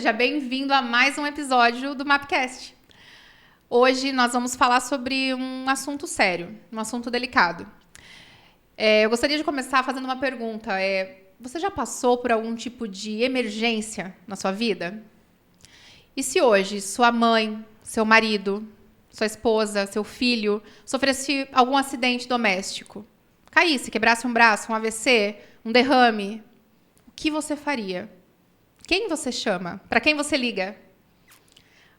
seja bem-vindo a mais um episódio do Mapcast. Hoje nós vamos falar sobre um assunto sério, um assunto delicado. Eu gostaria de começar fazendo uma pergunta. Você já passou por algum tipo de emergência na sua vida? E se hoje sua mãe, seu marido, sua esposa, seu filho sofresse algum acidente doméstico? Caísse, quebrasse um braço, um AVC, um derrame? O que você faria? Quem você chama? Para quem você liga?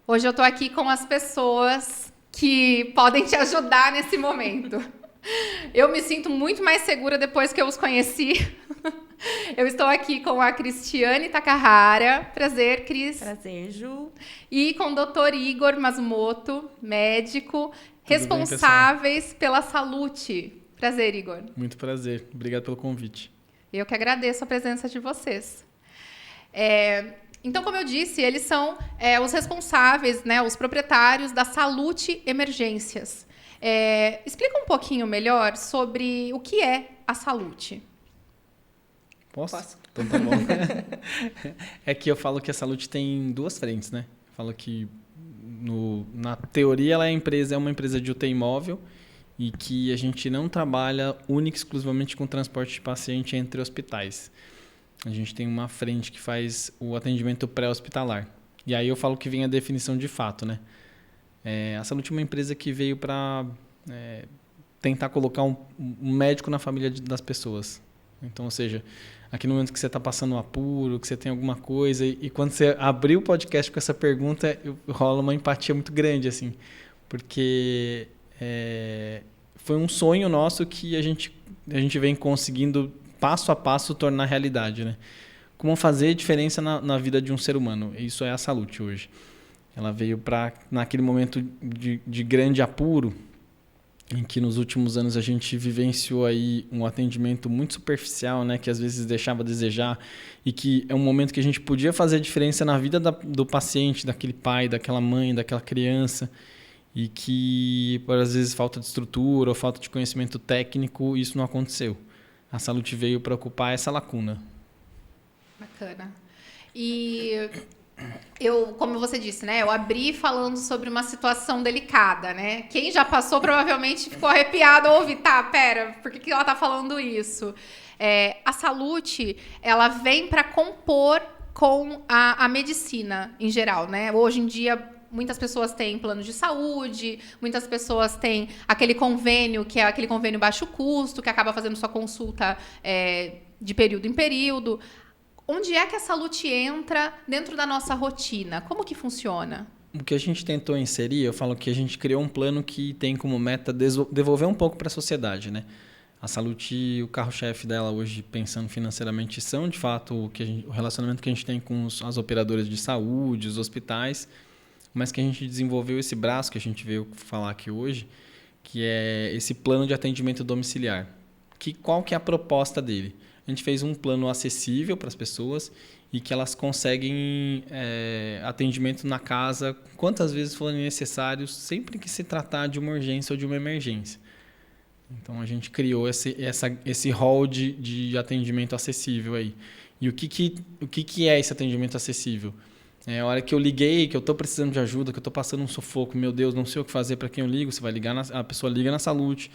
Hoje eu estou aqui com as pessoas que podem te ajudar nesse momento. Eu me sinto muito mais segura depois que eu os conheci. Eu estou aqui com a Cristiane Takahara. Prazer, Cris. Prazer, Ju. E com o Dr. Igor Masumoto, médico, Tudo responsáveis pela Salute. Prazer, Igor. Muito prazer. Obrigado pelo convite. Eu que agradeço a presença de vocês. Então, como eu disse, eles são os responsáveis, né, os proprietários da Salute Emergências. Explica um pouquinho melhor sobre o que é a Salute. Posso? Então tá bom. É que eu falo que a Salute tem duas frentes, né? Eu falo que na teoria ela é uma empresa de UTI móvel e que a gente não trabalha única e exclusivamente com transporte de paciente entre hospitais. A gente tem uma frente que faz o atendimento pré-hospitalar. E aí eu falo que vem a definição de fato, né? A Salute é uma empresa que veio para tentar colocar um médico na família das pessoas. Então, ou seja, aqui no momento que você está passando um apuro, que você tem alguma coisa, e quando você abrir o podcast com essa pergunta, rola uma empatia muito grande, assim, porque foi um sonho nosso que a gente vem conseguindo passo a passo tornar realidade, né? Como fazer diferença na vida de um ser humano. Isso é a Salute hoje. Ela veio para, naquele momento de grande apuro, em que nos últimos anos a gente vivenciou aí um atendimento muito superficial, né? Que às vezes deixava a desejar, e que é um momento que a gente podia fazer a diferença na vida do paciente, daquele pai, daquela mãe, daquela criança, e que, por às vezes, falta de estrutura ou falta de conhecimento técnico, isso não aconteceu. A Salute veio para ocupar essa lacuna. Bacana. E como você disse, né? Eu abri falando sobre uma situação delicada, né? Quem já passou provavelmente ficou arrepiado ao ouvir. Tá, pera, por que ela tá falando isso? A Salute, ela vem para compor com a medicina em geral, né? Hoje em dia, muitas pessoas têm plano de saúde, muitas pessoas têm aquele convênio, que é aquele convênio baixo custo, que acaba fazendo sua consulta de período em período. Onde é que a Salute entra dentro da nossa rotina? Como que funciona? O que a gente tentou inserir, eu falo que a gente criou um plano que tem como meta devolver um pouco para a sociedade, né? A Salute, o carro-chefe dela hoje, pensando financeiramente, são de fato o relacionamento que a gente tem com as operadoras de saúde, os hospitais, mas que a gente desenvolveu esse braço que a gente veio falar aqui hoje, que é esse plano de atendimento domiciliar. Qual que é a proposta dele? A gente fez um plano acessível para as pessoas e que elas conseguem atendimento na casa quantas vezes forem necessários, sempre que se tratar de uma urgência ou de uma emergência. Então, a gente criou esse hall de atendimento acessível aí. E o que é esse atendimento acessível? A hora que eu liguei, que eu estou precisando de ajuda, que eu estou passando um sufoco, meu Deus, não sei o que fazer, para quem eu ligo, você vai ligar, a pessoa liga na Salute,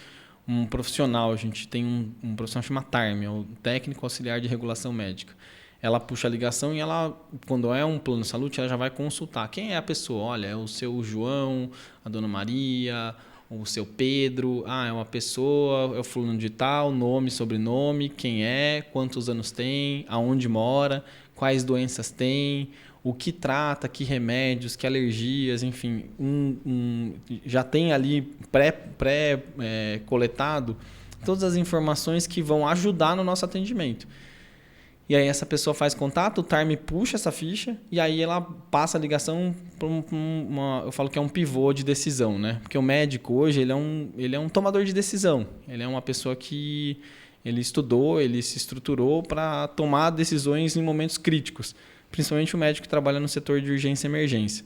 um profissional, a gente tem um profissional que chama TARM, é o Técnico Auxiliar de Regulação Médica. Ela puxa a ligação e ela, quando é um plano de saúde, ela já vai consultar. Quem é a pessoa? Olha, é o seu João, a dona Maria, o seu Pedro, é uma pessoa, é o fulano de tal, nome, sobrenome, quem é, quantos anos tem, aonde mora, quais doenças tem, o que trata, que remédios, que alergias, enfim, já tem ali pré-coletado todas as informações que vão ajudar no nosso atendimento. E aí essa pessoa faz contato, o TARM puxa essa ficha e aí ela passa a ligação para eu falo que é um pivô de decisão, né? Porque o médico hoje ele é um tomador de decisão, ele é uma pessoa que ele estudou, ele se estruturou para tomar decisões em momentos críticos. Principalmente o médico que trabalha no setor de urgência e emergência.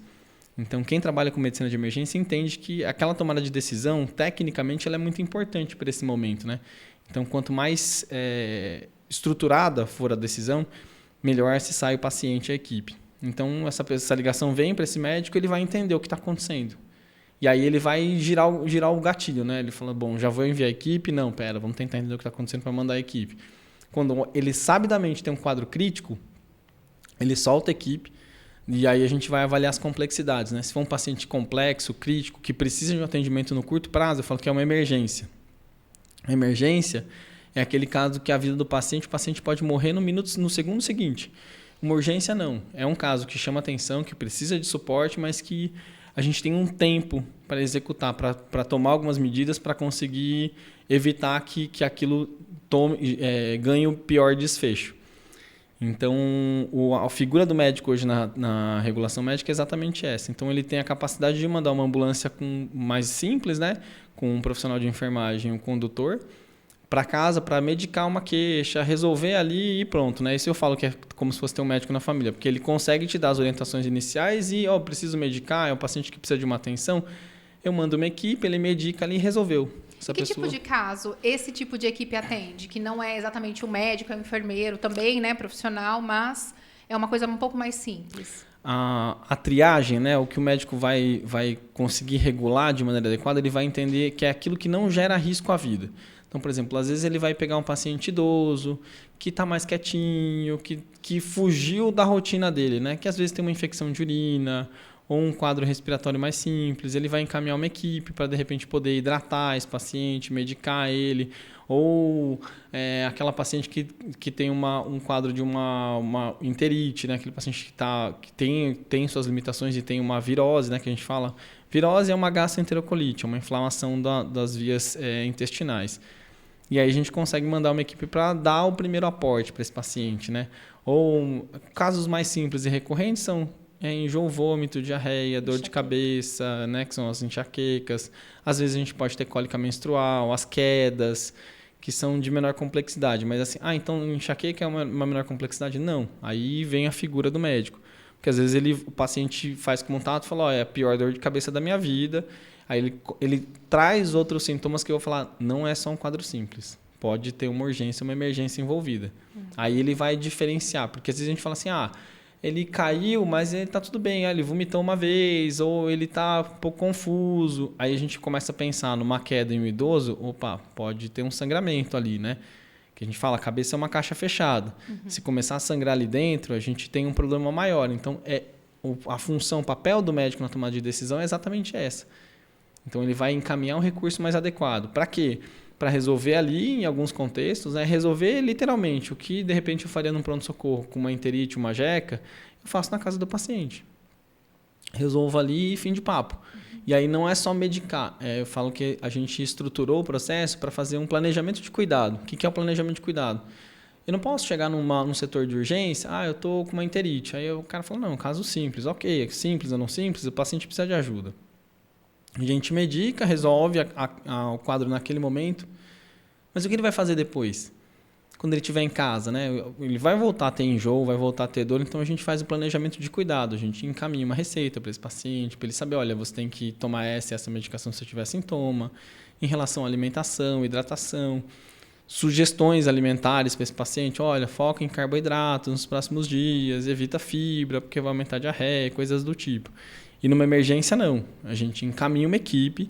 Então, quem trabalha com medicina de emergência entende que aquela tomada de decisão, tecnicamente, ela é muito importante para esse momento, né? Então, quanto mais estruturada for a decisão, melhor se sai o paciente e a equipe. Então, essa ligação vem para esse médico, ele vai entender o que está acontecendo. E aí ele vai girar o gatilho, né? Ele fala, bom, já vou enviar a equipe? Não, pera, vamos tentar entender o que está acontecendo para mandar a equipe. Quando ele sabidamente tem um quadro crítico, ele solta a equipe e aí a gente vai avaliar as complexidades, né? Se for um paciente complexo, crítico, que precisa de um atendimento no curto prazo, eu falo que é uma emergência. A emergência é aquele caso que a vida do paciente, o paciente pode morrer no segundo seguinte. Uma urgência não. É um caso que chama atenção, que precisa de suporte, mas que a gente tem um tempo para executar, para tomar algumas medidas para conseguir evitar que aquilo ganhe o pior desfecho. Então, a figura do médico hoje na regulação médica é exatamente essa. Então, ele tem a capacidade de mandar uma ambulância mais simples, né? Com um profissional de enfermagem, um condutor, para casa para medicar uma queixa, resolver ali e pronto, né? Isso eu falo que é como se fosse ter um médico na família, porque ele consegue te dar as orientações iniciais e, preciso medicar, é um paciente que precisa de uma atenção, eu mando uma equipe, ele medica ali e resolveu. Tipo de caso esse tipo de equipe atende? Que não é exatamente um médico, é um enfermeiro também, né? Profissional, mas é uma coisa um pouco mais simples. A triagem, né? O que o médico vai conseguir regular de maneira adequada, ele vai entender que é aquilo que não gera risco à vida. Então, por exemplo, às vezes ele vai pegar um paciente idoso, que está mais quietinho, que fugiu da rotina dele, né? Que às vezes tem uma infecção de urina ou um quadro respiratório mais simples. Ele vai encaminhar uma equipe para, de repente, poder hidratar esse paciente, medicar ele. Ou aquela paciente que tem um quadro de uma enterite, né? Aquele paciente que tem suas limitações e tem uma virose, né? Que a gente fala. Virose é uma gastroenterocolite, é uma inflamação das vias intestinais. E aí a gente consegue mandar uma equipe para dar o primeiro aporte para esse paciente, né? Ou casos mais simples e recorrentes são enjoo, vômito, diarreia, dor de cabeça, né? Que são as enxaquecas. Às vezes a gente pode ter cólica menstrual, as quedas, que são de menor complexidade. Mas assim, então enxaqueca é uma menor complexidade? Não. Aí vem a figura do médico. Porque às vezes o paciente faz contato e fala, é a pior dor de cabeça da minha vida. Aí ele traz outros sintomas que eu vou falar, não é só um quadro simples. Pode ter uma urgência, uma emergência envolvida. Aí ele vai diferenciar, porque às vezes a gente fala assim, ele caiu, mas ele está tudo bem, ele vomitou uma vez, ou ele está um pouco confuso. Aí a gente começa a pensar numa queda em um idoso, pode ter um sangramento ali, né? Que a gente fala, a cabeça é uma caixa fechada. Se começar a sangrar ali dentro, a gente tem um problema maior. Então, a função, o papel do médico na tomada de decisão é exatamente essa. Então, ele vai encaminhar um recurso mais adequado. Para quê? Para resolver ali, em alguns contextos, né? Resolver literalmente o que, de repente, eu faria num pronto-socorro com uma enterite, uma jeca, eu faço na casa do paciente. Resolvo ali e fim de papo. E aí não é só medicar. Eu falo que a gente estruturou o processo para fazer um planejamento de cuidado. O que é o planejamento de cuidado? Eu não posso chegar num setor de urgência, eu estou com uma enterite. Aí o cara fala, não, caso simples. Ok, simples ou não simples, o paciente precisa de ajuda. A gente medica, resolve o quadro naquele momento. Mas o que ele vai fazer depois? Quando ele estiver em casa, né? Ele vai voltar a ter enjoo, vai voltar a ter dor, então a gente faz o planejamento de cuidado. A gente encaminha uma receita para esse paciente, para ele saber, olha, você tem que tomar essa medicação se você tiver sintoma. Em relação à alimentação, hidratação, sugestões alimentares para esse paciente, olha, foca em carboidratos nos próximos dias, evita fibra, porque vai aumentar a diarreia, coisas do tipo. E numa emergência, não. A gente encaminha uma equipe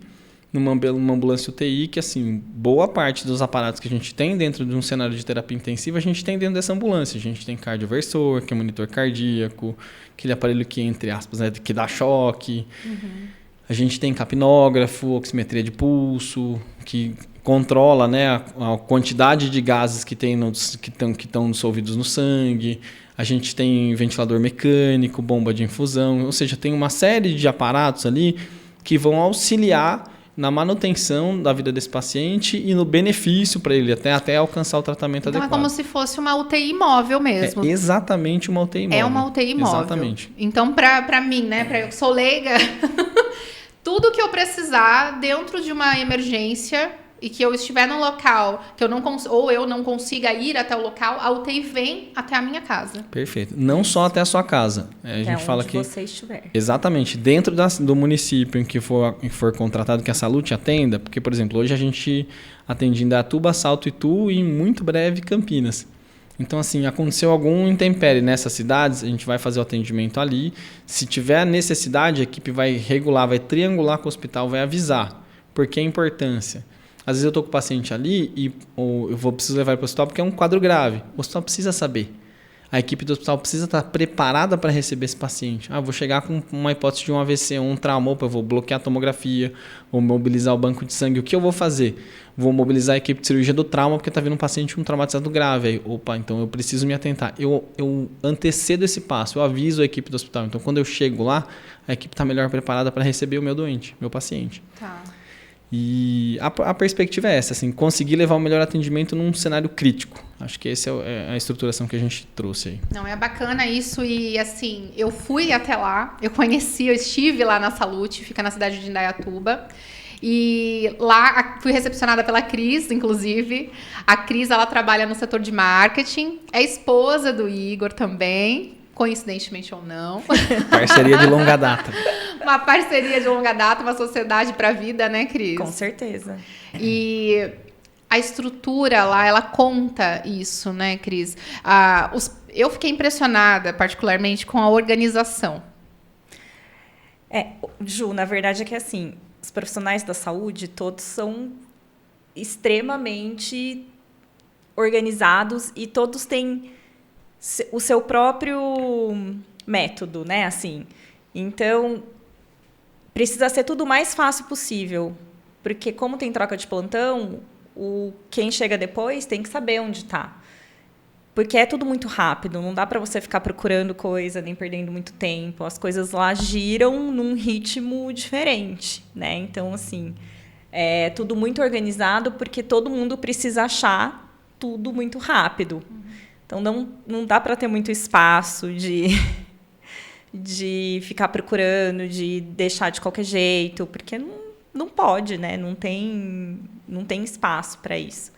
numa ambulância UTI, que assim, boa parte dos aparatos que a gente tem dentro de um cenário de terapia intensiva, a gente tem dentro dessa ambulância. A gente tem cardioversor, que é monitor cardíaco, aquele aparelho que, entre aspas, que dá choque. A gente tem capnógrafo, oximetria de pulso, que controla, né, a quantidade de gases que estão dissolvidos no sangue. A gente tem ventilador mecânico, bomba de infusão, ou seja, tem uma série de aparatos ali que vão auxiliar na manutenção da vida desse paciente e no benefício para ele até alcançar o tratamento adequado. Então é como se fosse uma UTI móvel mesmo. É exatamente uma UTI móvel. É uma UTI móvel. Exatamente. Então, para mim, né, eu que sou leiga, tudo que eu precisar dentro de uma emergência e que eu estiver num local que eu não consiga ir até o local, a UTI vem até a minha casa. Perfeito. Não só até a sua casa. A gente fala que você estiver. Exatamente. Dentro do município em que for contratado, que a Salute atenda, porque, por exemplo, hoje a gente atende em Indaiatuba, Salto Itu e, em muito breve, Campinas. Então, assim, aconteceu algum intempérie nessas cidades, a gente vai fazer o atendimento ali. Se tiver necessidade, a equipe vai regular, vai triangular com o hospital, vai avisar. Por que a importância? Às vezes eu estou com o paciente ali e eu preciso levar ele para o hospital porque é um quadro grave. O hospital precisa saber. A equipe do hospital precisa estar preparada para receber esse paciente. Vou chegar com uma hipótese de um AVC, um trauma, eu vou bloquear a tomografia, vou mobilizar o banco de sangue. O que eu vou fazer? Vou mobilizar a equipe de cirurgia do trauma porque está vindo um paciente com um traumatizado grave. Aí, então eu preciso me atentar. Eu antecedo esse passo, eu aviso a equipe do hospital. Então, quando eu chego lá, a equipe está melhor preparada para receber o meu doente, meu paciente. Tá. E a perspectiva é essa, assim, conseguir levar o melhor atendimento num cenário crítico. Acho que essa é a estruturação que a gente trouxe aí. Não, é bacana isso e, assim, eu fui até lá, eu estive lá na Salute, fica na cidade de Indaiatuba. E lá fui recepcionada pela Cris, inclusive. A Cris, ela trabalha no setor de marketing, é esposa do Igor também, coincidentemente ou não. Parceria de longa data. Uma parceria de longa data, uma sociedade para a vida, né, Cris? Com certeza. E a estrutura lá, ela conta isso, né, Cris? Eu fiquei impressionada, particularmente, com a organização. Ju, na verdade é que assim, os profissionais da saúde, todos são extremamente organizados e todos têm o seu próprio método, né? Assim, então, precisa ser tudo o mais fácil possível, porque como tem troca de plantão, quem chega depois tem que saber onde está. Porque é tudo muito rápido, não dá para você ficar procurando coisa, nem perdendo muito tempo. As coisas lá giram num ritmo diferente, né? Então, assim, é tudo muito organizado porque todo mundo precisa achar tudo muito rápido. Então, não dá para ter muito espaço de ficar procurando, de deixar de qualquer jeito, porque não pode, né? Não tem espaço para isso.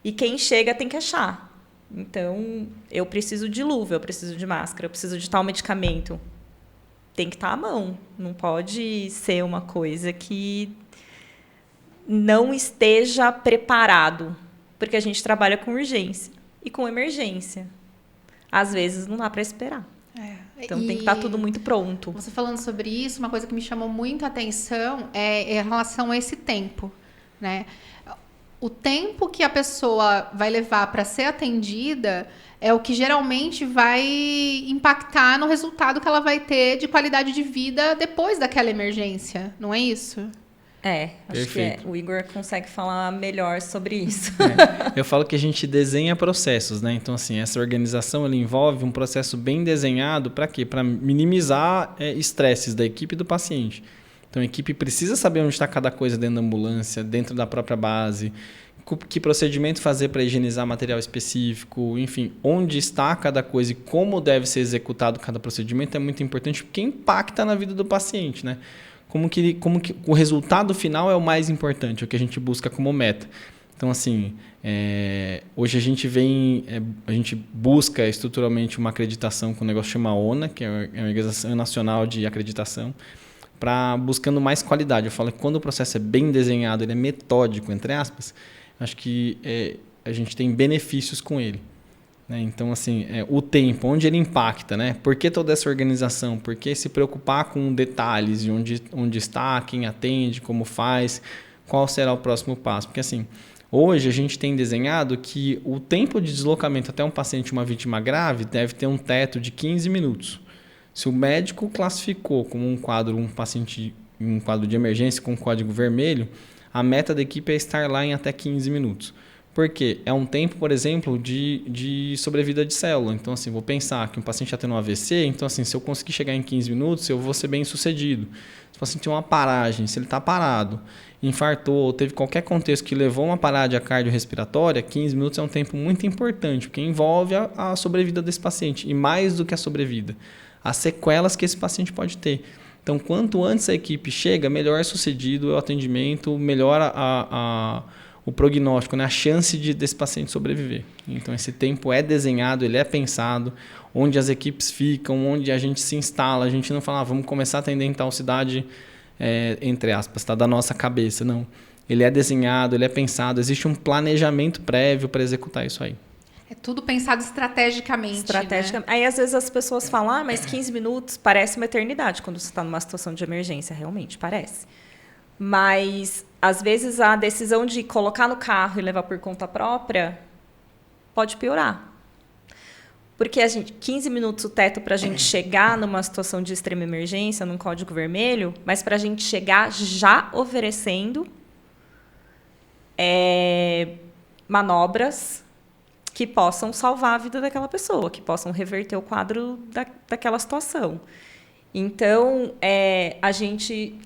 E quem chega tem que achar. Então, eu preciso de luva, eu preciso de máscara, eu preciso de tal medicamento. Tem que estar à mão. Não pode ser uma coisa que não esteja preparado, porque a gente trabalha com urgência e com emergência. Às vezes, não dá para esperar. Então, tem que estar tudo muito pronto. Você falando sobre isso, uma coisa que me chamou muito a atenção é em relação a esse tempo, né? O tempo que a pessoa vai levar para ser atendida é o que geralmente vai impactar no resultado que ela vai ter de qualidade de vida depois daquela emergência, não é isso? Acho que o Igor consegue falar melhor sobre isso. Eu falo que a gente desenha processos, né? Então, assim, essa organização ela envolve um processo bem desenhado para quê? Para minimizar estresses da equipe e do paciente. Então, a equipe precisa saber onde está cada coisa dentro da ambulância, dentro da própria base, que procedimento fazer para higienizar material específico, enfim, onde está cada coisa e como deve ser executado cada procedimento é muito importante porque impacta na vida do paciente, né? Como que o resultado final é o mais importante, o que a gente busca como meta. Então, assim, hoje a gente busca estruturalmente uma acreditação com um negócio que chama ONA, que é a Organização Nacional de Acreditação, buscando mais qualidade. Eu falo que quando o processo é bem desenhado, ele é metódico, entre aspas, acho que a gente tem benefícios com ele. Né? Então, assim, o tempo, onde ele impacta, né? Por que toda essa organização? Por que se preocupar com detalhes de onde está, quem atende, como faz, qual será o próximo passo? Porque, assim, hoje a gente tem desenhado que o tempo de deslocamento até um paciente, uma vítima grave, deve ter um teto de 15 minutos. Se o médico classificou como um paciente em um quadro de emergência com código vermelho, a meta da equipe é estar lá em até 15 minutos. Por quê? É um tempo, por exemplo, de sobrevida de célula. Então, assim, vou pensar que um paciente está tendo um AVC, então, assim, se eu conseguir chegar em 15 minutos, eu vou ser bem sucedido. Se o paciente tem uma paragem, se ele está parado, infartou, ou teve qualquer contexto que levou a uma parada cardiorrespiratória, 15 minutos é um tempo muito importante, porque envolve a sobrevida desse paciente. E mais do que a sobrevida, as sequelas que esse paciente pode ter. Então, quanto antes a equipe chega, melhor sucedido é o atendimento, melhor o prognóstico, né? A chance desse paciente sobreviver. Então, esse tempo é desenhado, ele é pensado, onde as equipes ficam, onde a gente se instala. A gente não fala, vamos começar a atender em tal cidade, entre aspas, tá? Da nossa cabeça. Não. Ele é desenhado, ele é pensado, existe um planejamento prévio para executar isso aí. É tudo pensado estrategicamente, né? Aí, às vezes, as pessoas falam, mas 15 minutos parece uma eternidade quando você está numa situação de emergência. Realmente, parece. Mas, às vezes, a decisão de colocar no carro e levar por conta própria pode piorar. Porque 15 minutos o teto para a gente chegar numa situação de extrema emergência, num código vermelho, mas para a gente chegar já oferecendo manobras que possam salvar a vida daquela pessoa, que possam reverter o quadro daquela situação. Então,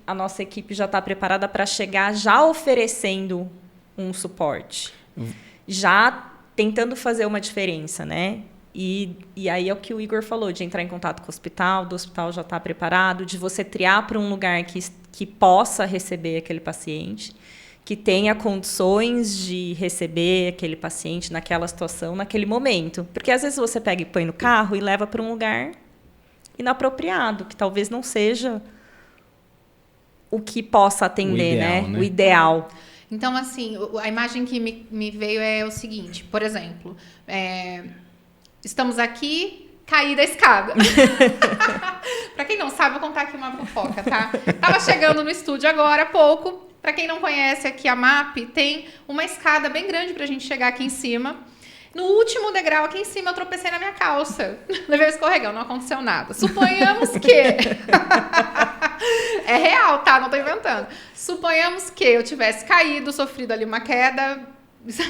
a nossa equipe já está preparada para chegar já oferecendo um suporte, já tentando fazer uma diferença, né? E aí é o que o Igor falou, de entrar em contato com o hospital, do hospital já estar preparado, de você triar para um lugar que possa receber aquele paciente, que tenha condições de receber aquele paciente naquela situação, naquele momento. Porque às vezes você pega e põe no carro e leva para um lugar inapropriado, que talvez não seja o que possa atender, né? O ideal. Então, assim, a imagem que me veio é o seguinte, por exemplo, estamos aqui, caí da escada. Pra quem não sabe, vou contar aqui uma fofoca, tá? Tava chegando no estúdio agora há pouco. Pra quem não conhece aqui a MAP, tem uma escada bem grande pra gente chegar aqui em cima. No último degrau aqui em cima, eu tropecei na minha calça. Levei o escorregão, não aconteceu nada. Suponhamos que... É real, tá? Não tô inventando. Suponhamos que eu tivesse caído, sofrido ali uma queda,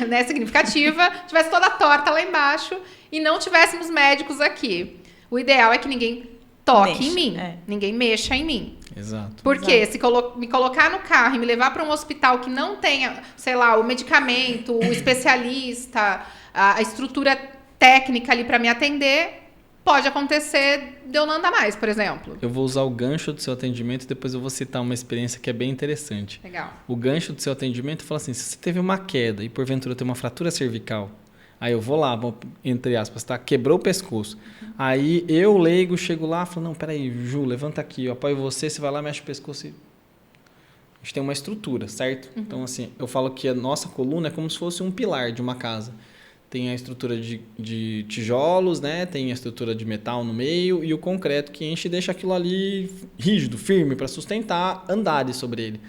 né, significativa, tivesse toda torta lá embaixo e não tivéssemos médicos aqui. O ideal é que ninguém toque em mim, ninguém mexa em mim. Exato. Porque se me colocar no carro e me levar para um hospital que não tenha, sei lá, o medicamento, o especialista, a estrutura técnica ali para me atender, pode acontecer de eu não andar mais, por exemplo. Eu vou usar o gancho do seu atendimento e depois eu vou citar uma experiência que é bem interessante. Legal. O gancho do seu atendimento fala assim, se você teve uma queda e porventura tem uma fratura cervical, aí eu vou lá, entre aspas, tá? Quebrou o pescoço. Aí eu, leigo, chego lá e falo, não, peraí, Ju, levanta aqui, eu apoio você vai lá, mexe o pescoço e... A gente tem uma estrutura, certo? Então, assim, eu falo que a nossa coluna é como se fosse um pilar de uma casa. Tem a estrutura de tijolos, né? Tem a estrutura de metal no meio e o concreto que enche e deixa aquilo ali rígido, firme, para sustentar andares sobre ele.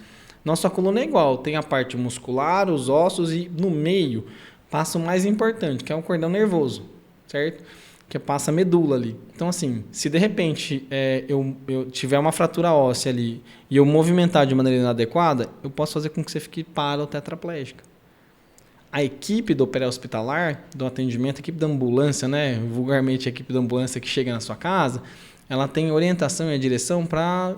Nossa coluna é igual, tem a parte muscular, os ossos e no meio passa o mais importante, que é o cordão nervoso, certo? Que passa a medula ali. Então, assim, se de repente eu tiver uma fratura óssea ali e eu movimentar de maneira inadequada, eu posso fazer com que você fique para ou tetraplégica. A equipe do pré-hospitalar, do atendimento, a equipe da ambulância, né? Vulgarmente a equipe da ambulância que chega na sua casa, ela tem orientação e a direção para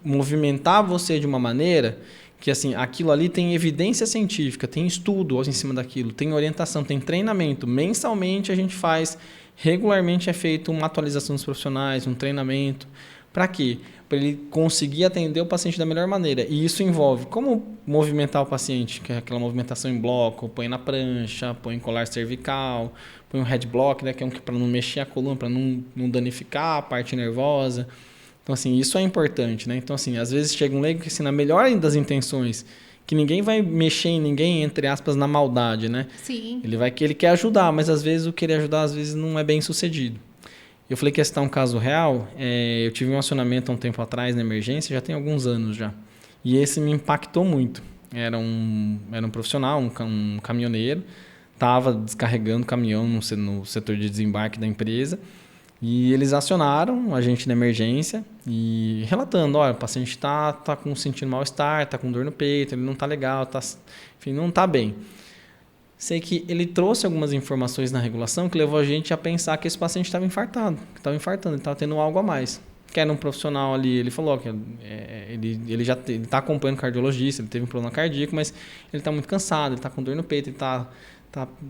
movimentar você de uma maneira que, assim, aquilo ali tem evidência científica, tem estudo em cima daquilo, tem orientação, tem treinamento. Mensalmente a gente faz, regularmente é feito uma atualização dos profissionais, um treinamento. Para quê? Para ele conseguir atender o paciente da melhor maneira. E isso envolve como movimentar o paciente, que é aquela movimentação em bloco, põe na prancha, põe em colar cervical, põe um head block, né, que é para não mexer a coluna, para não danificar a parte nervosa. Então, assim, isso é importante, né? Então, assim, às vezes chega um leigo que, assim, na melhor das intenções, que ninguém vai mexer em ninguém, entre aspas, na maldade, né? Sim. Ele quer ajudar, mas às vezes o querer ajudar, às vezes não é bem sucedido. Eu falei que ia citar um caso real. Eu tive um acionamento há um tempo atrás na emergência, já tem alguns anos já. E esse me impactou muito. Era um profissional, um caminhoneiro, estava descarregando caminhão no setor de desembarque da empresa. E eles acionaram a gente na emergência e relatando, olha, o paciente está sentindo mal-estar, está com dor no peito, ele não está legal, enfim, não está bem. Sei que ele trouxe algumas informações na regulação que levou a gente a pensar que esse paciente estava infartado, ele estava tendo algo a mais. Que era um profissional ali, ele falou que ele está acompanhando o cardiologista, ele teve um problema cardíaco, mas ele está muito cansado, ele está com dor no peito, ele está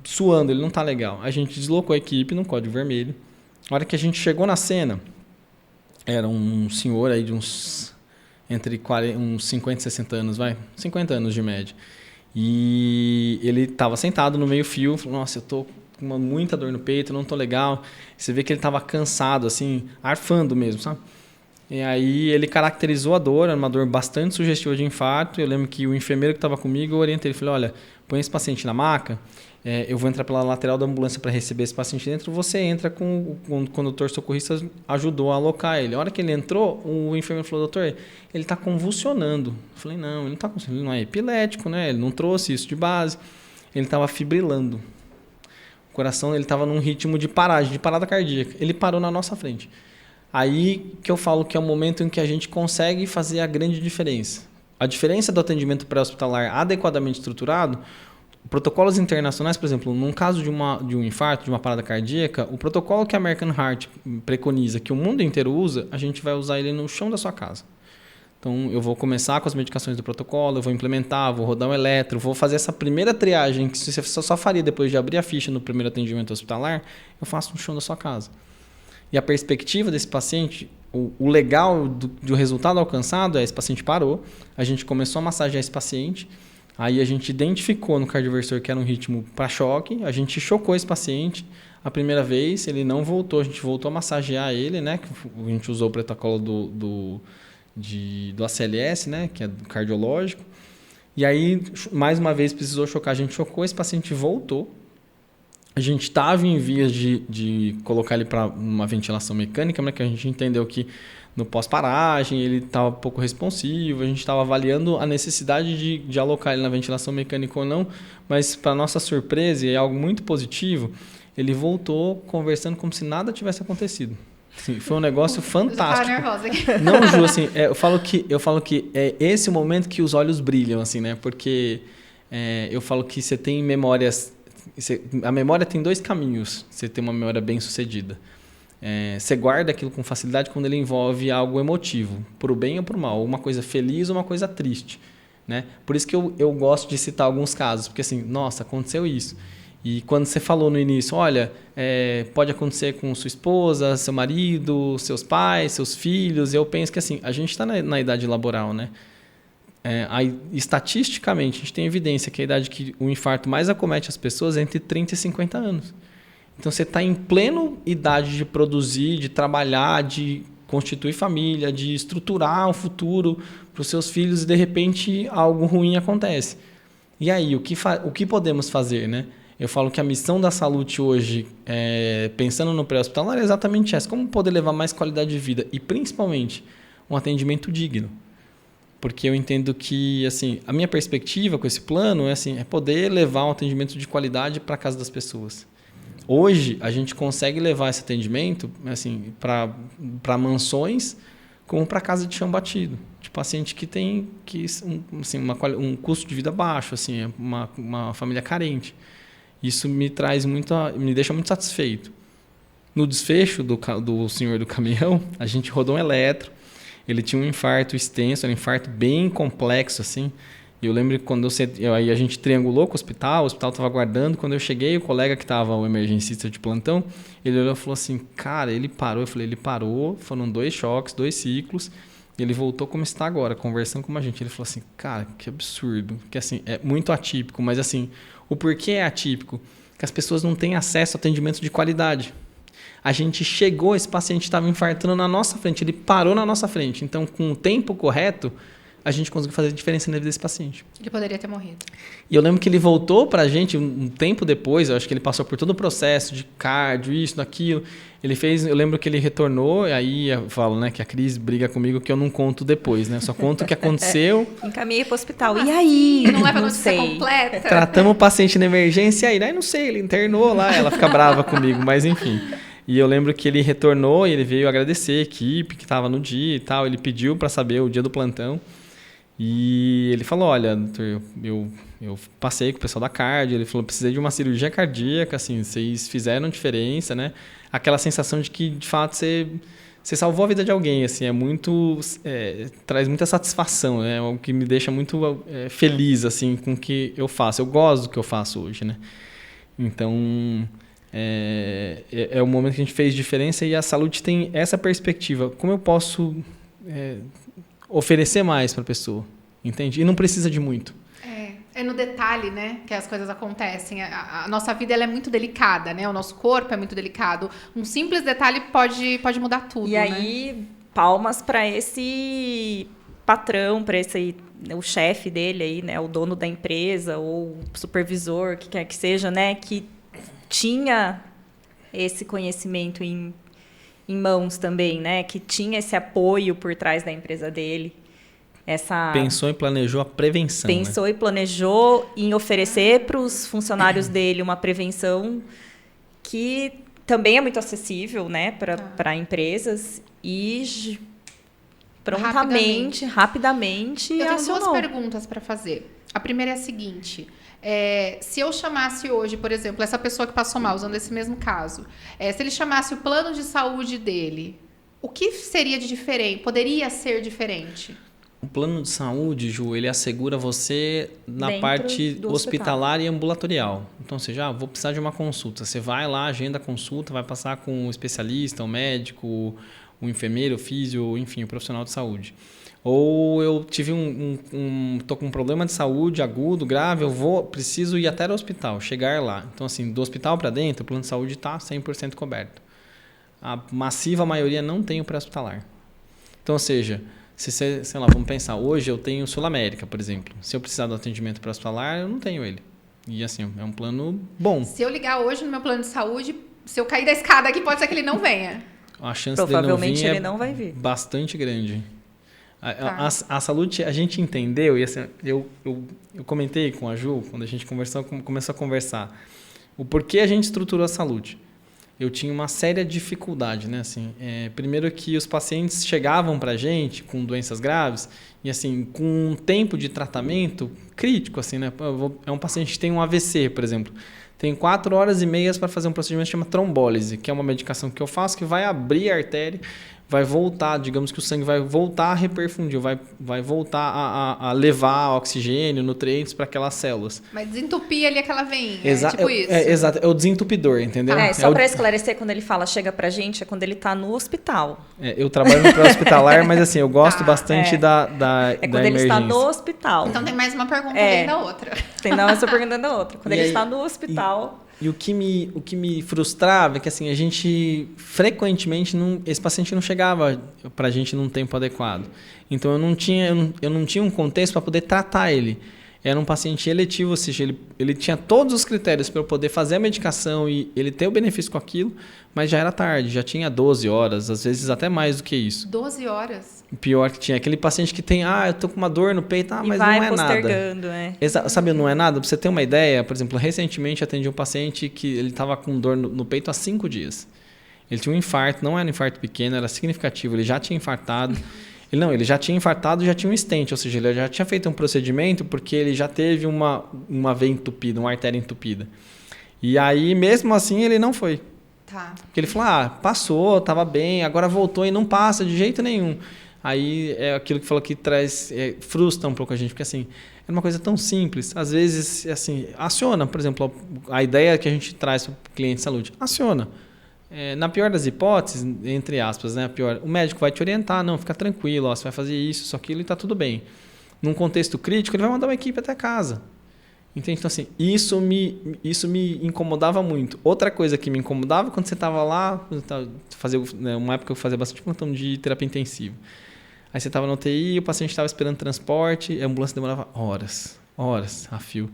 suando, ele não está legal. A gente deslocou a equipe no código vermelho. A hora que a gente chegou na cena, era um senhor aí de uns 50 e 60 anos, 50 anos de média. E ele estava sentado no meio-fio, falou, nossa, eu tô com muita dor no peito, não tô legal. Você vê que ele estava cansado, assim, arfando mesmo, sabe? E aí ele caracterizou a dor, era uma dor bastante sugestiva de infarto. Eu lembro que o enfermeiro que estava comigo, eu orientei, ele falou, olha, põe esse paciente na maca, eu vou entrar pela lateral da ambulância para receber esse paciente dentro, você entra com o condutor socorrista, ajudou a alocar ele. A hora que ele entrou, o enfermeiro falou, doutor, ele está convulsionando. Eu falei, não, ele não está convulsionando, ele não é epilético, né? Ele não trouxe isso de base. Ele estava fibrilando. O coração, ele estava num ritmo de parada cardíaca. Ele parou na nossa frente. Aí que eu falo que é o momento em que a gente consegue fazer a grande diferença. A diferença do atendimento pré-hospitalar adequadamente estruturado, protocolos internacionais, por exemplo, num caso de um infarto, de uma parada cardíaca, o protocolo que a American Heart preconiza, que o mundo inteiro usa, a gente vai usar ele no chão da sua casa. Então, eu vou começar com as medicações do protocolo, eu vou implementar, vou rodar um eletro, vou fazer essa primeira triagem, que você só faria depois de abrir a ficha no primeiro atendimento hospitalar, eu faço no chão da sua casa. E a perspectiva desse paciente, o legal do resultado alcançado é esse paciente parou, a gente começou a massagear esse paciente, aí a gente identificou no cardioversor que era um ritmo para choque, a gente chocou esse paciente a primeira vez, ele não voltou, a gente voltou a massagear ele, né? A gente usou o protocolo do ACLS, né? Que é cardiológico. E aí, mais uma vez, precisou chocar, a gente chocou, esse paciente voltou. A gente estava em vias de colocar ele para uma ventilação mecânica, né? Que a gente entendeu que no pós-paragem ele estava pouco responsivo, a gente estava avaliando a necessidade de alocar ele na ventilação mecânica ou não, mas para nossa surpresa, e é algo muito positivo, ele voltou conversando como se nada tivesse acontecido. Sim, foi um negócio fantástico. Eu nervosa aqui. Não, Ju, assim, eu falo que é esse o momento que os olhos brilham, assim, né? Porque eu falo que você tem memórias. A memória tem dois caminhos. Você tem uma memória bem sucedida. Você guarda aquilo com facilidade quando ele envolve algo emotivo, para o bem ou para o mal, uma coisa feliz ou uma coisa triste, né? Por isso que eu gosto de citar alguns casos, porque assim, nossa, aconteceu isso. E quando você falou no início, olha, pode acontecer com sua esposa, seu marido, seus pais, seus filhos, eu penso que assim, a gente está na idade laboral, né? Estatisticamente, a gente tem evidência que a idade que o infarto mais acomete as pessoas é entre 30 e 50 anos. Então, você está em plena idade de produzir, de trabalhar, de constituir família, de estruturar um futuro para os seus filhos e, de repente, algo ruim acontece. E aí, o que podemos fazer, né? Eu falo que a missão da Salute hoje, pensando no pré-hospitalar, é exatamente essa. Como poder levar mais qualidade de vida e, principalmente, um atendimento digno. Porque eu entendo que, assim, a minha perspectiva com esse plano é poder levar um atendimento de qualidade para a casa das pessoas. Hoje, a gente consegue levar esse atendimento assim, para mansões como para casa de chão batido. De paciente que tem um custo de vida baixo, assim, uma família carente. Isso me deixa muito satisfeito. No desfecho do senhor do caminhão, a gente rodou um eletro. Ele tinha um infarto extenso, era um infarto bem complexo, assim. E eu lembro que quando aí a gente triangulou com o hospital estava aguardando. Quando eu cheguei, o colega que estava, o emergencista de plantão, ele olhou e falou assim, cara, ele parou. Eu falei, ele parou, foram 2 choques, 2 ciclos, e ele voltou como está agora, conversando com a gente. Ele falou assim, cara, que absurdo, que assim, é muito atípico, mas assim, o porquê é atípico? Que as pessoas não têm acesso a atendimento de qualidade. A gente chegou, esse paciente estava infartando na nossa frente, ele parou na nossa frente. Então, com o tempo correto, a gente conseguiu fazer a diferença na vida desse paciente. Ele poderia ter morrido. E eu lembro que ele voltou para a gente um tempo depois, eu acho que ele passou por todo o processo de cardio, isso, daquilo. Eu lembro que ele retornou, e aí eu falo, né, que a Cris briga comigo que eu não conto depois, né? Eu só conto o que aconteceu. Encaminhei para o hospital. E aí? Não leva a notícia completa. Tratamos o paciente na emergência, e aí não sei, ele internou lá, ela fica brava comigo, mas enfim. E eu lembro que ele retornou e ele veio agradecer a equipe que estava no dia e tal. Ele pediu para saber o dia do plantão. E ele falou, olha, doutor, eu passei com o pessoal da cardio, ele falou, precisei de uma cirurgia cardíaca, assim, vocês fizeram diferença, né? Aquela sensação de que, de fato, você salvou a vida de alguém, assim, traz muita satisfação, né? É o que me deixa muito feliz, assim, com o que eu faço. Eu gosto do que eu faço hoje, né? Então, é o momento que a gente fez diferença e a Salute tem essa perspectiva. Como eu posso oferecer mais para a pessoa, entende? E não precisa de muito. É no detalhe, né, que as coisas acontecem. A nossa vida ela é muito delicada, né? O nosso corpo é muito delicado. Um simples detalhe pode mudar tudo, e aí, palmas para esse patrão, para o chefe dele aí, né, o dono da empresa ou o supervisor, que quer que seja, né, que tinha esse conhecimento em mãos também, né, que tinha esse apoio por trás da empresa dele. Pensou e planejou a prevenção. Pensou, né? E planejou em oferecer para os funcionários dele uma prevenção que também é muito acessível, né, para empresas e prontamente, rapidamente eu tenho acionou. 2 perguntas para fazer. A primeira é a seguinte: se eu chamasse hoje, por exemplo, essa pessoa que passou mal, usando esse mesmo caso, se ele chamasse o plano de saúde dele, o que seria de diferente? Poderia ser diferente? O plano de saúde, Ju, ele assegura você na Dentro parte do hospitalar e ambulatorial. Então, você já vou precisar de uma consulta. Você vai lá, agenda a consulta, vai passar com o especialista, o médico, o enfermeiro, o físio, enfim, o profissional de saúde. Ou eu tive tô com um problema de saúde agudo, grave, preciso ir até o hospital, chegar lá. Então, assim, do hospital para dentro, o plano de saúde está 100% coberto. A massiva maioria não tem o pré-hospitalar. Então, ou seja, se você, sei lá, vamos pensar, hoje eu tenho Sul América, por exemplo. Se eu precisar do atendimento pré-hospitalar, eu não tenho ele. E assim, é um plano bom. Se eu ligar hoje no meu plano de saúde, se eu cair da escada aqui, pode ser que ele não venha. A chance Provavelmente dele ele não vai vir. Bastante grande. A saúde, a gente entendeu, e assim, eu comentei com a Ju, quando a gente começou a conversar, o porquê a gente estruturou a saúde. Eu tinha uma séria dificuldade, né? Assim, primeiro que os pacientes chegavam para a gente com doenças graves e assim, com um tempo de tratamento crítico, assim, né? É um paciente que tem um AVC, por exemplo. Tem 4 horas e meia para fazer um procedimento que chama trombólise, que é uma medicação que eu faço que vai abrir a artéria, vai voltar, digamos que o sangue vai voltar a reperfundir, vai voltar a levar oxigênio, nutrientes para aquelas células. Mas desentupir ali aquela veinha, Exato, tipo isso. Exato, é o desentupidor, entendeu? Só para esclarecer, quando ele fala chega pra gente, é quando ele está no hospital. Eu trabalho no pré-hospitalar, mas assim, eu gosto bastante da quando da ele está emergência. no hospital. Então tem mais uma pergunta além da outra. Tem mais uma pergunta da outra. Quando E ele aí, está no hospital... E o que me frustrava é que assim, a gente frequentemente esse paciente não chegava para a gente num tempo adequado. Então eu não tinha um contexto para poder tratar ele. Era um paciente eletivo, ou seja, ele tinha todos os critérios para eu poder fazer a medicação e ele ter o benefício com aquilo, mas já era tarde, já tinha 12 horas, às vezes até mais do que isso. 12 horas? O pior que tinha, aquele paciente que tem, eu tô com uma dor no peito, mas não é postergando, nada. Sabe, não é nada? Pra você ter uma ideia, por exemplo, recentemente atendi um paciente que ele estava com dor no peito há 5 dias. Ele tinha um infarto, não era um infarto pequeno, era significativo, ele já tinha infartado. Ele já tinha infartado e já tinha um stent, ou seja, ele já tinha feito um procedimento porque ele já teve uma veia entupida, uma artéria entupida. E aí, mesmo assim, ele não foi. Tá. Porque ele falou, passou, estava bem, agora voltou e não passa de jeito nenhum. Aí é aquilo que falou que frustra um pouco a gente, porque assim, é uma coisa tão simples. Às vezes, assim, aciona, por exemplo, a ideia que a gente traz para o cliente de saúde, aciona. Na pior das hipóteses, entre aspas, né, o médico vai te orientar, não, fica tranquilo, você vai fazer isso, aquilo e está tudo bem. Num contexto crítico, ele vai mandar uma equipe até casa. Entende? Então, assim, isso me incomodava muito. Outra coisa que me incomodava quando você estava lá, uma época eu fazia bastante plantão de terapia intensiva. Aí você estava na UTI, o paciente estava esperando transporte, a ambulância demorava horas a fio.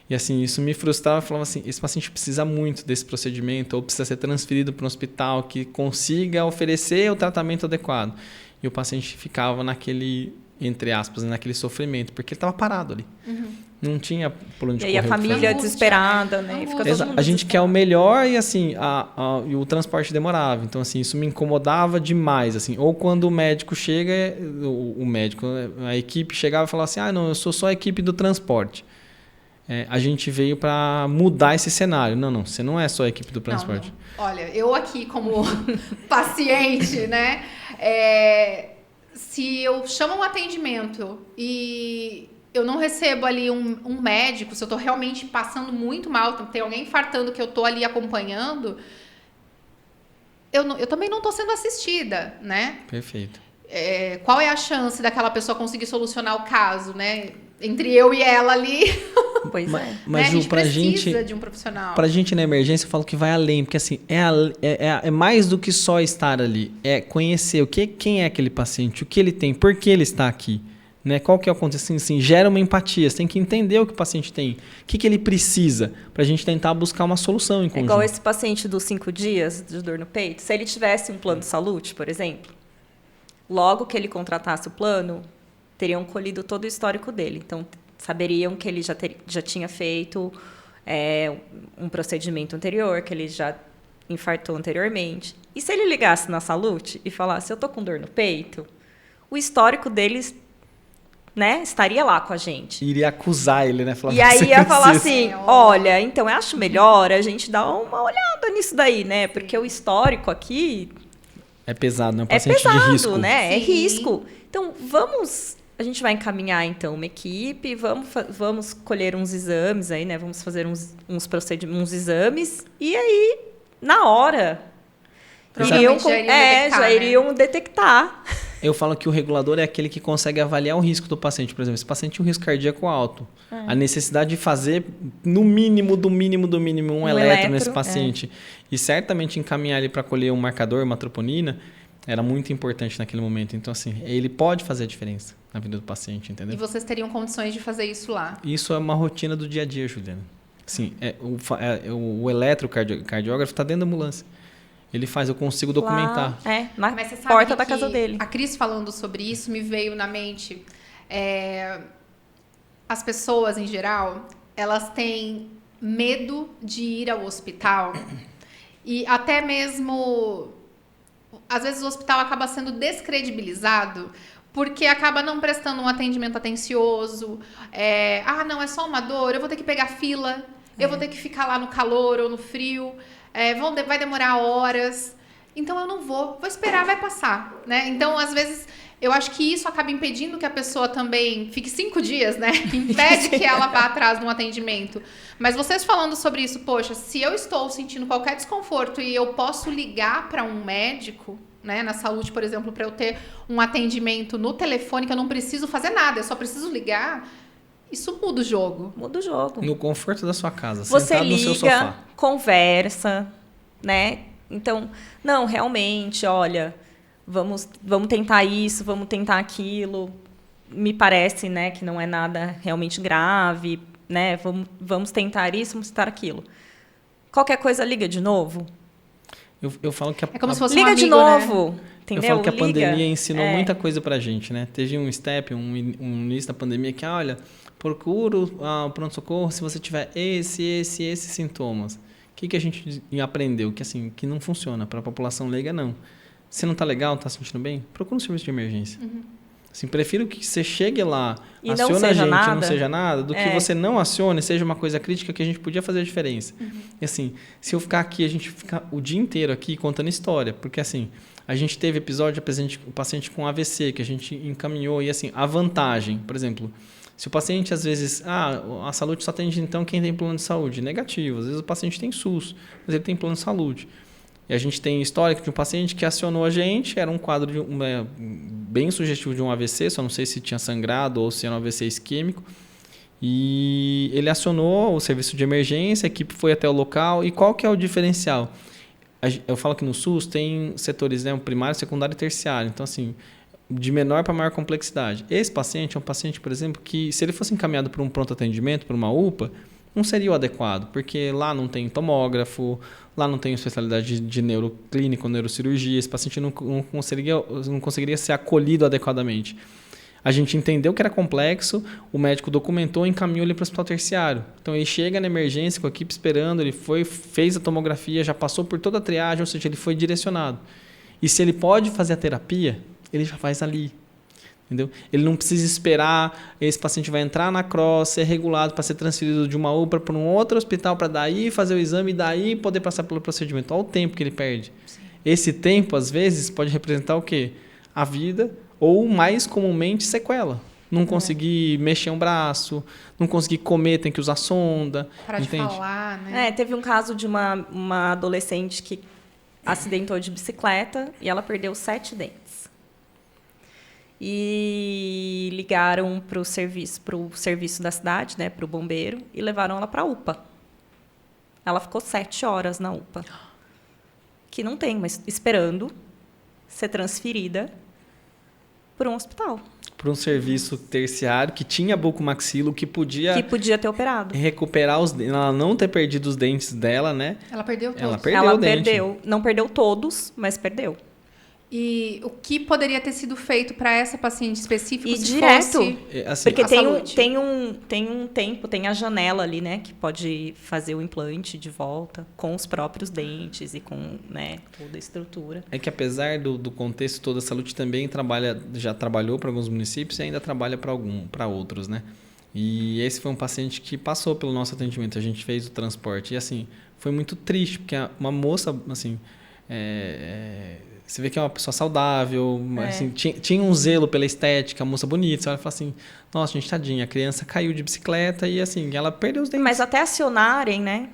E assim, isso me frustrava, eu falava assim, esse paciente precisa muito desse procedimento, ou precisa ser transferido para um hospital que consiga oferecer o tratamento adequado. E o paciente ficava naquele, entre aspas, naquele sofrimento, porque ele estava parado ali. Uhum. Não tinha por onde correr. E aí a família desesperada, né? A gente quer o melhor e assim, e o transporte demorava. Então assim, isso me incomodava demais, assim. Ou quando o médico chega, a equipe chegava e falava assim: "não, eu sou só a equipe do transporte". A gente veio para mudar esse cenário. Não, você não é só a equipe do transporte. Não. Olha, eu aqui como paciente, né? Se eu chamo um atendimento e eu não recebo ali um médico, se eu estou realmente passando muito mal, tem alguém infartando que eu estou ali acompanhando, eu também não estou sendo assistida, né? Perfeito. Qual é a chance daquela pessoa conseguir solucionar o caso, né? Entre eu e ela ali. Pois é. Mas, Ju, a gente precisa de um profissional. Pra gente na emergência, eu falo que vai além, porque assim, é mais do que só estar ali. É conhecer quem é aquele paciente, o que ele tem, por que ele está aqui. Né? Qual que é o contexto? Assim, gera uma empatia. Você tem que entender o que o paciente tem. O que ele precisa para a gente tentar buscar uma solução em É conjunto. igual esse paciente dos 5 dias de dor no peito. Se ele tivesse um plano de saúde, por exemplo, logo que ele contratasse o plano, teriam colhido todo o histórico dele. Então, saberiam que ele já tinha feito um procedimento anterior, que ele já infartou anteriormente. E se ele ligasse na Salute e falasse, eu tô com dor no peito, o histórico deles, né, estaria lá com a gente. Iria acusar ele, né? E aí ia falar assim, olha, então eu acho melhor a gente dar uma olhada nisso daí, né? Porque o histórico aqui... É pesado, né? Um É paciente pesado, de risco. né? É risco. Então, a gente vai encaminhar, então, uma equipe, vamos colher uns exames aí, né? Vamos fazer uns procedimentos, uns exames, e aí, na hora, já iriam detectar. Eu falo que o regulador é aquele que consegue avaliar o risco do paciente. Por exemplo, esse paciente tem um risco cardíaco alto. A necessidade de fazer, no mínimo, um eletro nesse paciente. E certamente encaminhar ele para colher um marcador, uma troponina, era muito importante naquele momento. Então, assim, ele pode fazer a diferença na vida do paciente, entendeu? E vocês teriam condições de fazer isso lá? Isso é uma rotina do dia a dia, Juliana. Assim, o eletrocardiógrafo está dentro da ambulância. Ele faz, eu consigo documentar. Na Mas você sabe porta da casa dele. A Cris falando sobre isso me veio na mente. As pessoas, em geral, elas têm medo de ir ao hospital. E até mesmo... Às vezes o hospital acaba sendo descredibilizado porque acaba não prestando um atendimento atencioso. Não, é só uma dor, eu vou ter que pegar fila, eu vou ter que ficar lá no calor ou no frio. Vai demorar horas, então eu não vou esperar, vai passar, né? Então, às vezes, eu acho que isso acaba impedindo que a pessoa também fique 5 dias, né? Que impede que ela vá atrás de um atendimento. Mas vocês falando sobre isso, poxa, se eu estou sentindo qualquer desconforto e eu posso ligar para um médico, né, na saúde, por exemplo, para eu ter um atendimento no telefone, que eu não preciso fazer nada, eu só preciso ligar... Isso muda o jogo. Muda o jogo. No conforto da sua casa, você sentado liga, no seu sofá. Conversa, né? Então, não, realmente, olha, vamos tentar isso, vamos tentar aquilo. Me parece, né, que não é nada realmente grave, né? Vamos tentar isso, vamos tentar aquilo. Qualquer coisa, liga de novo. Eu falo que é como se fosse liga um amigo, de novo. Né? Entendeu? Eu falo que a pandemia ensinou muita coisa pra gente, né? Teve um step, um início da pandemia que, olha, procura o pronto-socorro se você tiver esses sintomas. O que a gente aprendeu? Que, assim, que não funciona. Para a população leiga, não. Se não tá legal, não tá se sentindo bem, procura um serviço de emergência. Assim, prefiro que você chegue lá, e acione a gente e não seja nada, do que você não acione, seja uma coisa crítica que a gente podia fazer a diferença. E assim, se eu ficar aqui, a gente fica o dia inteiro aqui contando história, porque assim, a gente teve episódio de o paciente com AVC, que a gente encaminhou, e assim, a vantagem, por exemplo, se o paciente às vezes, a saúde só atende então quem tem plano de saúde, negativo, às vezes o paciente tem SUS, mas ele tem plano de saúde. E a gente tem histórico de um paciente que acionou a gente, era um quadro bem sugestivo de um AVC, só não sei se tinha sangrado ou se era um AVC isquêmico. E ele acionou o serviço de emergência, a equipe foi até o local. E qual que é o diferencial? Eu falo que no SUS tem setores, né, primário, secundário e terciário. Então, assim, de menor para maior complexidade. Esse paciente é um paciente, por exemplo, que se ele fosse encaminhado para um pronto atendimento, para uma UPA, não seria o adequado, porque lá não tem tomógrafo, lá não tem especialidade de neuroclínica ou neurocirurgia, esse paciente não conseguiria ser acolhido adequadamente. A gente entendeu que era complexo, o médico documentou e encaminhou ele para o hospital terciário. Então ele chega na emergência com a equipe esperando, ele fez a tomografia, já passou por toda a triagem, ou seja, ele foi direcionado. E se ele pode fazer a terapia, ele já faz ali. Entendeu? Ele não precisa esperar, esse paciente vai entrar na CROSS, ser regulado para ser transferido de uma UPA para um outro hospital para daí fazer o exame e daí poder passar pelo procedimento. Olha o tempo que ele perde. Sim. Esse tempo, às vezes, pode representar o quê? A vida ou, mais comumente, sequela. Não conseguir mexer um braço, não conseguir comer, tem que usar sonda. Para de falar, né? Teve um caso de uma adolescente que acidentou de bicicleta e ela perdeu 7 dentes. E ligaram para o serviço da cidade, né, para o bombeiro, e levaram ela para a UPA. Ela ficou 7 horas na UPA. Que não tem, mas esperando ser transferida para um hospital. para um serviço terciário que tinha bucomaxilo, que podia ter operado. recuperar os dentes, ela não ter perdido os dentes dela, né? Ela perdeu todos. Ela perdeu Ela o dente. perdeu. Não perdeu todos, mas perdeu. E o que poderia ter sido feito para essa paciente específica E se direto. fosse... Assim, Porque a saúde. tem um tempo, tem a janela ali, né? Que pode fazer o implante de volta com os próprios dentes e com, né, toda a estrutura. é que apesar do contexto todo, a saúde também já trabalhou para alguns municípios e ainda trabalha para outros, né? E esse foi um paciente que passou pelo nosso atendimento, a gente fez o transporte. E assim, foi muito triste, porque uma moça, assim, você vê que é uma pessoa saudável, assim, tinha um zelo pela estética, a moça bonita. Você olha e fala assim, nossa, gente, tadinha, a criança caiu de bicicleta e assim, ela perdeu os dentes. Mas até acionarem, né?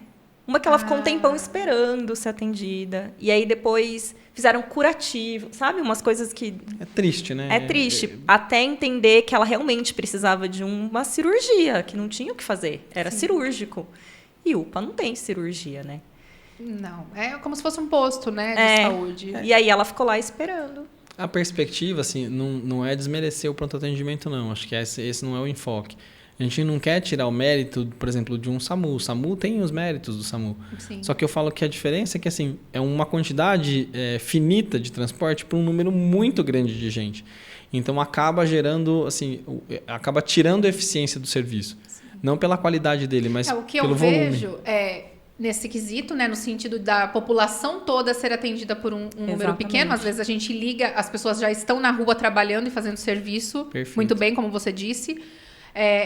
Uma que ela ficou um tempão esperando ser atendida. E aí depois fizeram curativo, sabe? Umas coisas que... É triste, né? É triste. Até entender que ela realmente precisava de uma cirurgia, que não tinha o que fazer. Era cirúrgico. E UPA não tem cirurgia, né? Não, é como se fosse um posto, né, de saúde. E aí ela ficou lá esperando. A perspectiva, assim, não é desmerecer o pronto atendimento, não. Acho que esse não é o enfoque. A gente não quer tirar o mérito, por exemplo, de um SAMU. O SAMU tem os méritos do SAMU. Sim. Só que eu falo que a diferença é que assim, é uma quantidade finita de transporte para um número muito grande de gente. Então acaba gerando, assim, acaba tirando a eficiência do serviço. Sim. Não pela qualidade dele, mas o que pelo eu volume. vejo nesse quesito, né, no sentido da população toda ser atendida por um número pequeno. Às vezes a gente liga, as pessoas já estão na rua trabalhando e fazendo serviço. Perfeito. Muito bem, como você disse.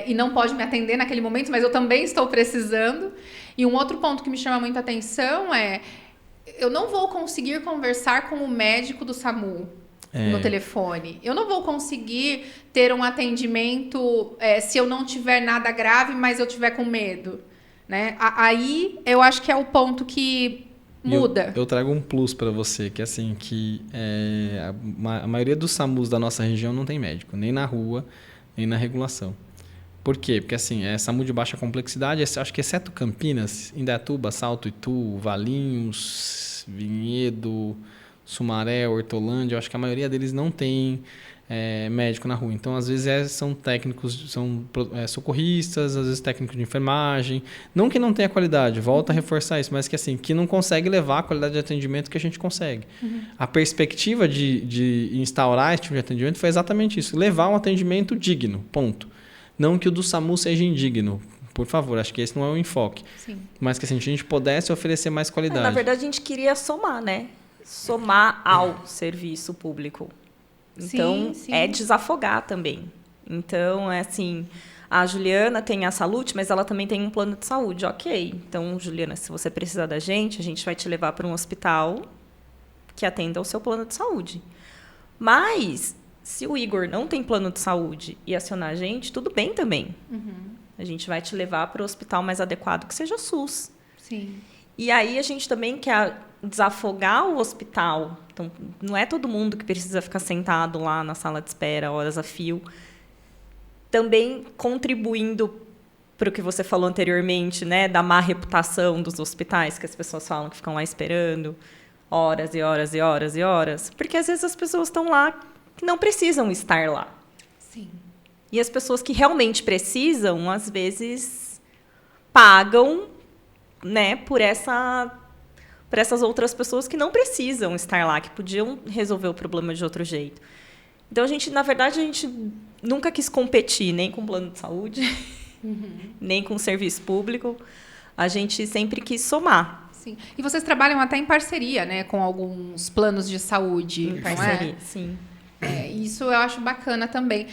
E não pode me atender naquele momento, mas eu também estou precisando. E um outro ponto que me chama muita atenção eu não vou conseguir conversar com o médico do SAMU no telefone. Eu não vou conseguir ter um atendimento se eu não tiver nada grave, mas eu tiver com medo. Né? Aí eu acho que é o ponto que muda. Eu trago um plus para você, que assim, a maioria dos SAMUs da nossa região não tem médico, nem na rua, nem na regulação. Por quê? Porque assim, é SAMU de baixa complexidade, acho que exceto Campinas, Indaiatuba, Salto, Itu, Valinhos, Vinhedo, Sumaré, Hortolândia, eu acho que a maioria deles não tem médico na rua. Então, às vezes, são técnicos, são socorristas, às vezes técnicos de enfermagem. Não que não tenha qualidade, volta a reforçar isso, mas que assim, que não consegue levar a qualidade de atendimento que a gente consegue. Uhum. A perspectiva de instaurar esse tipo de atendimento foi exatamente isso, levar um atendimento digno, ponto. Não que o do SAMU seja indigno, por favor, acho que esse não é o enfoque. Sim. Mas que assim, a gente pudesse oferecer mais qualidade. Na verdade, a gente queria somar, né? Somar ao serviço público. Então, sim. É desafogar também. Então, assim, a Juliana tem a Salute, mas ela também tem um plano de saúde. Ok, então, Juliana, se você precisar da gente, a gente vai te levar para um hospital que atenda ao seu plano de saúde. Mas, se o Igor não tem plano de saúde e acionar a gente, tudo bem também. Uhum. A gente vai te levar para o hospital mais adequado, que seja SUS. Sim. E aí, a gente também quer desafogar o hospital. Então, não é todo mundo que precisa ficar sentado lá na sala de espera, horas a fio. Também contribuindo para o que você falou anteriormente, né, da má reputação dos hospitais, que as pessoas falam que ficam lá esperando horas e horas e horas e horas. Porque, às vezes, as pessoas estão lá que não precisam estar lá. Sim. E as pessoas que realmente precisam, às vezes, pagam, né, por essas outras pessoas que não precisam estar lá, que podiam resolver o problema de outro jeito. Então, na verdade, a gente nunca quis competir nem com o plano de saúde, nem com o serviço público. A gente sempre quis somar. Sim. E vocês trabalham até em parceria, né, com alguns planos de saúde, em parceria, sim. Isso eu acho bacana também.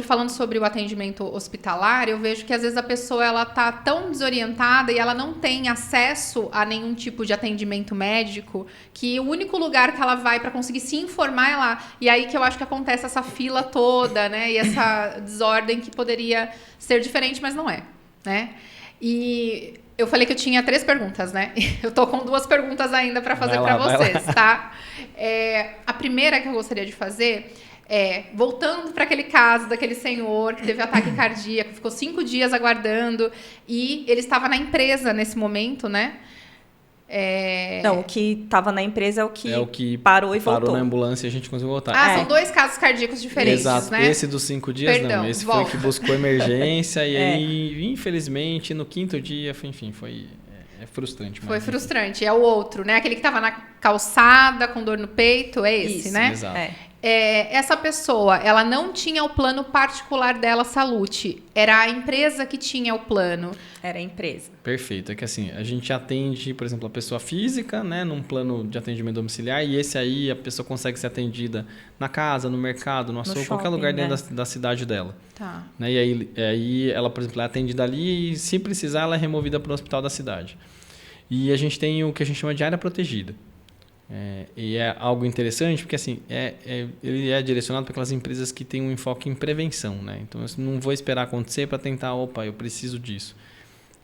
Falando sobre o atendimento hospitalar, eu vejo que às vezes a pessoa ela tá tão desorientada e ela não tem acesso a nenhum tipo de atendimento médico, que o único lugar que ela vai para conseguir se informar é lá. E aí que eu acho que acontece essa fila toda, né? E essa desordem que poderia ser diferente, mas não é, né? E eu falei que eu tinha 3 perguntas, né? Eu tô com 2 perguntas ainda para fazer para vocês, tá? A primeira que eu gostaria de fazer voltando para aquele caso daquele senhor que teve ataque cardíaco, ficou 5 dias aguardando e ele estava na empresa nesse momento, né? Não, o que estava na empresa é o que parou e voltou. Parou na ambulância e a gente conseguiu voltar. São 2 casos cardíacos diferentes, Exato. né? Esse dos 5 dias, Perdão, não. Esse volta. foi que buscou emergência e aí, infelizmente, no 5º dia, enfim, foi frustrante. Foi frustrante. É o outro, né? Aquele que estava na calçada, com dor no peito, é esse, Isso, né? Exato. Essa pessoa, ela não tinha o plano particular dela, Salute. Era a empresa que tinha o plano. Era a empresa. Perfeito. É que assim, a gente atende, por exemplo, a pessoa física, né, num plano de atendimento domiciliar, e esse aí a pessoa consegue ser atendida na casa, no mercado, no açougue, qualquer lugar dentro da cidade dela. Tá. Né? E aí ela, por exemplo, é atendida ali e, se precisar, ela é removida para o hospital da cidade. E a gente tem o que a gente chama de área protegida. E é algo interessante porque assim, ele é direcionado para aquelas empresas que têm um enfoque em prevenção. Né? Então, eu não vou esperar acontecer para tentar, eu preciso disso.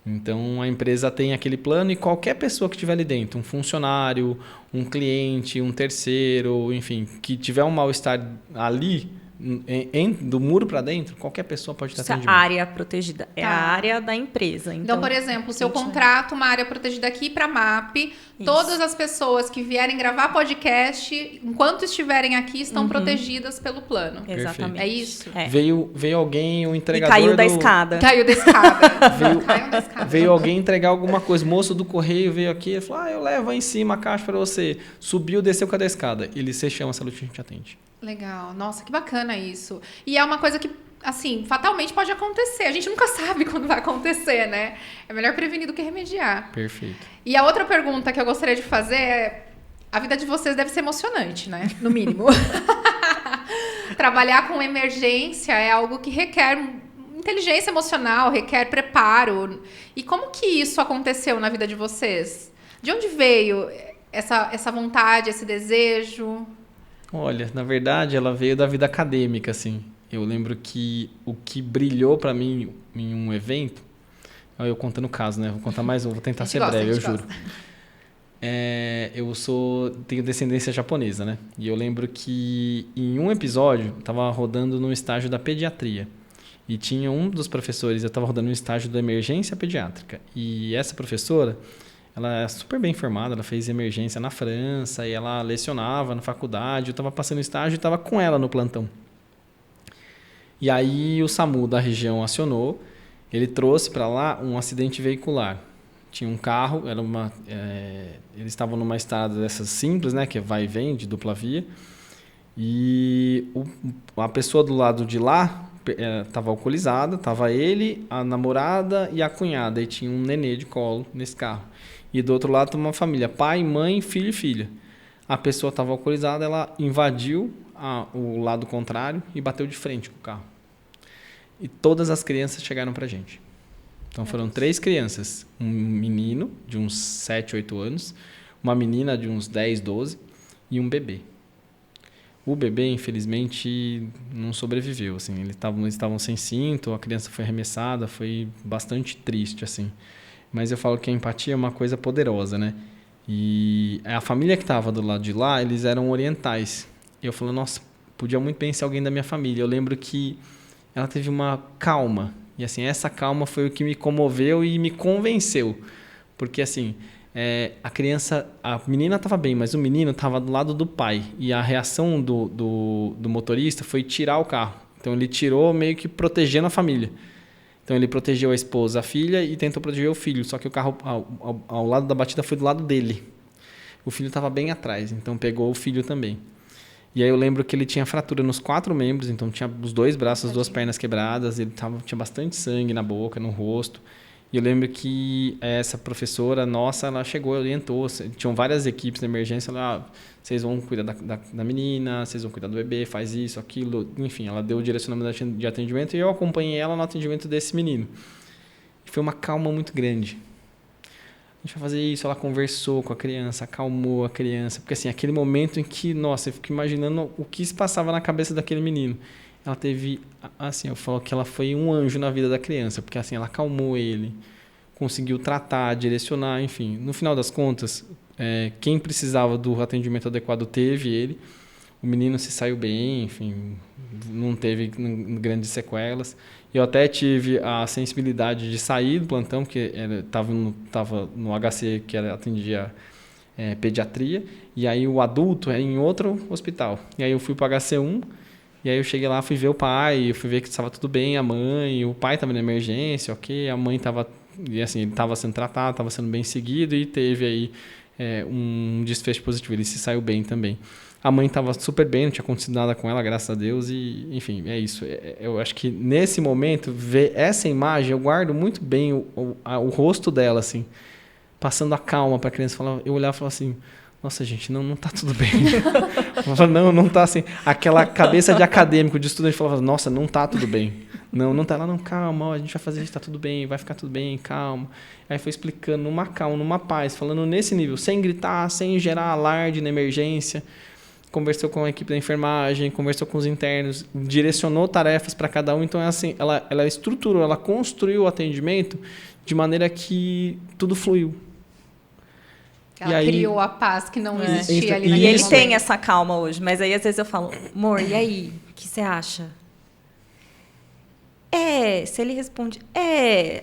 Então, a empresa tem aquele plano e qualquer pessoa que estiver ali dentro, um funcionário, um cliente, um terceiro, enfim, que tiver um mal-estar ali, do muro para dentro, qualquer pessoa pode ter atendimento. A área protegida é a área da empresa. Então, por exemplo, se eu contrato uma área protegida aqui para a MAP, todas as pessoas que vierem gravar podcast, enquanto estiverem aqui, estão protegidas pelo plano. Exatamente. É isso? Veio alguém, um entregador... E caiu da escada. Caiu da escada. Caiu da escada. Veio alguém entregar alguma coisa. O moço do correio veio aqui e falou, eu levo aí em cima a caixa para você. Subiu, desceu, cadê a escada? Você chama a Salute, a gente atende. Legal. Nossa, que bacana isso. E é uma coisa que, assim, fatalmente pode acontecer. A gente nunca sabe quando vai acontecer, né? É melhor prevenir do que remediar. Perfeito. E a outra pergunta que eu gostaria de fazer é... A vida de vocês deve ser emocionante, né? No mínimo. Trabalhar com emergência é algo que requer inteligência emocional, requer preparo. E como que isso aconteceu na vida de vocês? De onde veio essa vontade, esse desejo? Olha, na verdade, ela veio da vida acadêmica, assim. Eu lembro que o que brilhou para mim em um evento... Eu contando o caso, né? Vou contar mais um, vou tentar ser breve, eu juro. Tenho descendência japonesa, né? E eu lembro que em um episódio, eu estava rodando no estágio da pediatria. E tinha um dos professores, eu estava rodando no estágio da emergência pediátrica. E essa professora... Ela é super bem formada, ela fez emergência na França e ela lecionava na faculdade. Eu estava passando estágio e estava com ela no plantão. E aí o SAMU da região acionou, ele trouxe para lá um acidente veicular. Tinha um carro, eles estavam numa estrada dessas simples, né, que vai e vem, de dupla via. E a pessoa do lado de lá estava alcoolizada, estava ele, a namorada e a cunhada. E tinha um nenê de colo nesse carro. E do outro lado, uma família, pai, mãe, filho e filha. A pessoa estava alcoolizada, ela invadiu o lado contrário e bateu de frente com o carro. E todas as crianças chegaram para a gente. Então foram 3 crianças, um menino de uns 7, 8 anos, uma menina de uns 10, 12 e um bebê. O bebê, infelizmente, não sobreviveu. Assim, eles estavam sem cinto, a criança foi arremessada, foi bastante triste, assim. Mas eu falo que a empatia é uma coisa poderosa, né? E a família que estava do lado de lá, eles eram orientais. E eu falo, nossa, podia muito bem ser alguém da minha família. Eu lembro que ela teve uma calma. E assim, essa calma foi o que me comoveu e me convenceu. Porque assim, a menina estava bem, mas o menino estava do lado do pai. E a reação do motorista foi tirar o carro. Então ele tirou meio que protegendo a família. Então ele protegeu a esposa, a filha e tentou proteger o filho. Só que o carro ao lado da batida foi do lado dele. O filho estava bem atrás, então pegou o filho também. E aí eu lembro que ele tinha fratura nos 4 membros, então tinha os 2 braços, as 2 pernas quebradas, tinha bastante sangue na boca, no rosto. E eu lembro que essa professora nossa, ela chegou, orientou, tinham várias equipes de emergência, ela, vocês vão cuidar da menina, vocês vão cuidar do bebê, faz isso, aquilo, enfim, ela deu o direcionamento de atendimento e eu acompanhei ela no atendimento desse menino. E foi uma calma muito grande. A gente vai fazer isso, ela conversou com a criança, acalmou a criança, porque assim, aquele momento em que, nossa, eu fico imaginando o que se passava na cabeça daquele menino. Ela teve, assim, eu falo que ela foi um anjo na vida da criança, porque assim, ela acalmou ele, conseguiu tratar, direcionar, enfim. No final das contas, quem precisava do atendimento adequado teve ele. O menino se saiu bem, enfim, não teve grandes sequelas. Eu até tive a sensibilidade de sair do plantão, porque estava no HC, que atendia pediatria, e aí o adulto era em outro hospital. E aí eu fui para o HC1, e aí eu cheguei lá, fui ver o pai, fui ver que estava tudo bem, a mãe, o pai estava na emergência, ok, a mãe estava, e assim, ele estava sendo tratado, estava sendo bem seguido, e teve aí um desfecho positivo, ele se saiu bem também. A mãe estava super bem, não tinha acontecido nada com ela, graças a Deus, e enfim, é isso. Eu acho que nesse momento, ver essa imagem, eu guardo muito bem o rosto dela, assim, passando a calma para a criança. Eu olhava e falava assim, nossa, gente, não tá tudo bem. não tá assim. Aquela cabeça de acadêmico, de estudante, falava, nossa, não tá tudo bem. Não tá lá, não, calma, a gente vai fazer isso, tá tudo bem, vai ficar tudo bem, calma. Aí foi explicando numa calma, numa paz, falando nesse nível, sem gritar, sem gerar alarde na emergência. Conversou com a equipe da enfermagem, conversou com os internos, direcionou tarefas para cada um. Então, assim, ela estruturou, ela construiu o atendimento de maneira que tudo fluiu. Ela criou a paz que não existia ali naquele momento. E ele momento. tem essa calma hoje, mas aí às vezes eu falo, amor, e aí? O que você acha? Se ele responde,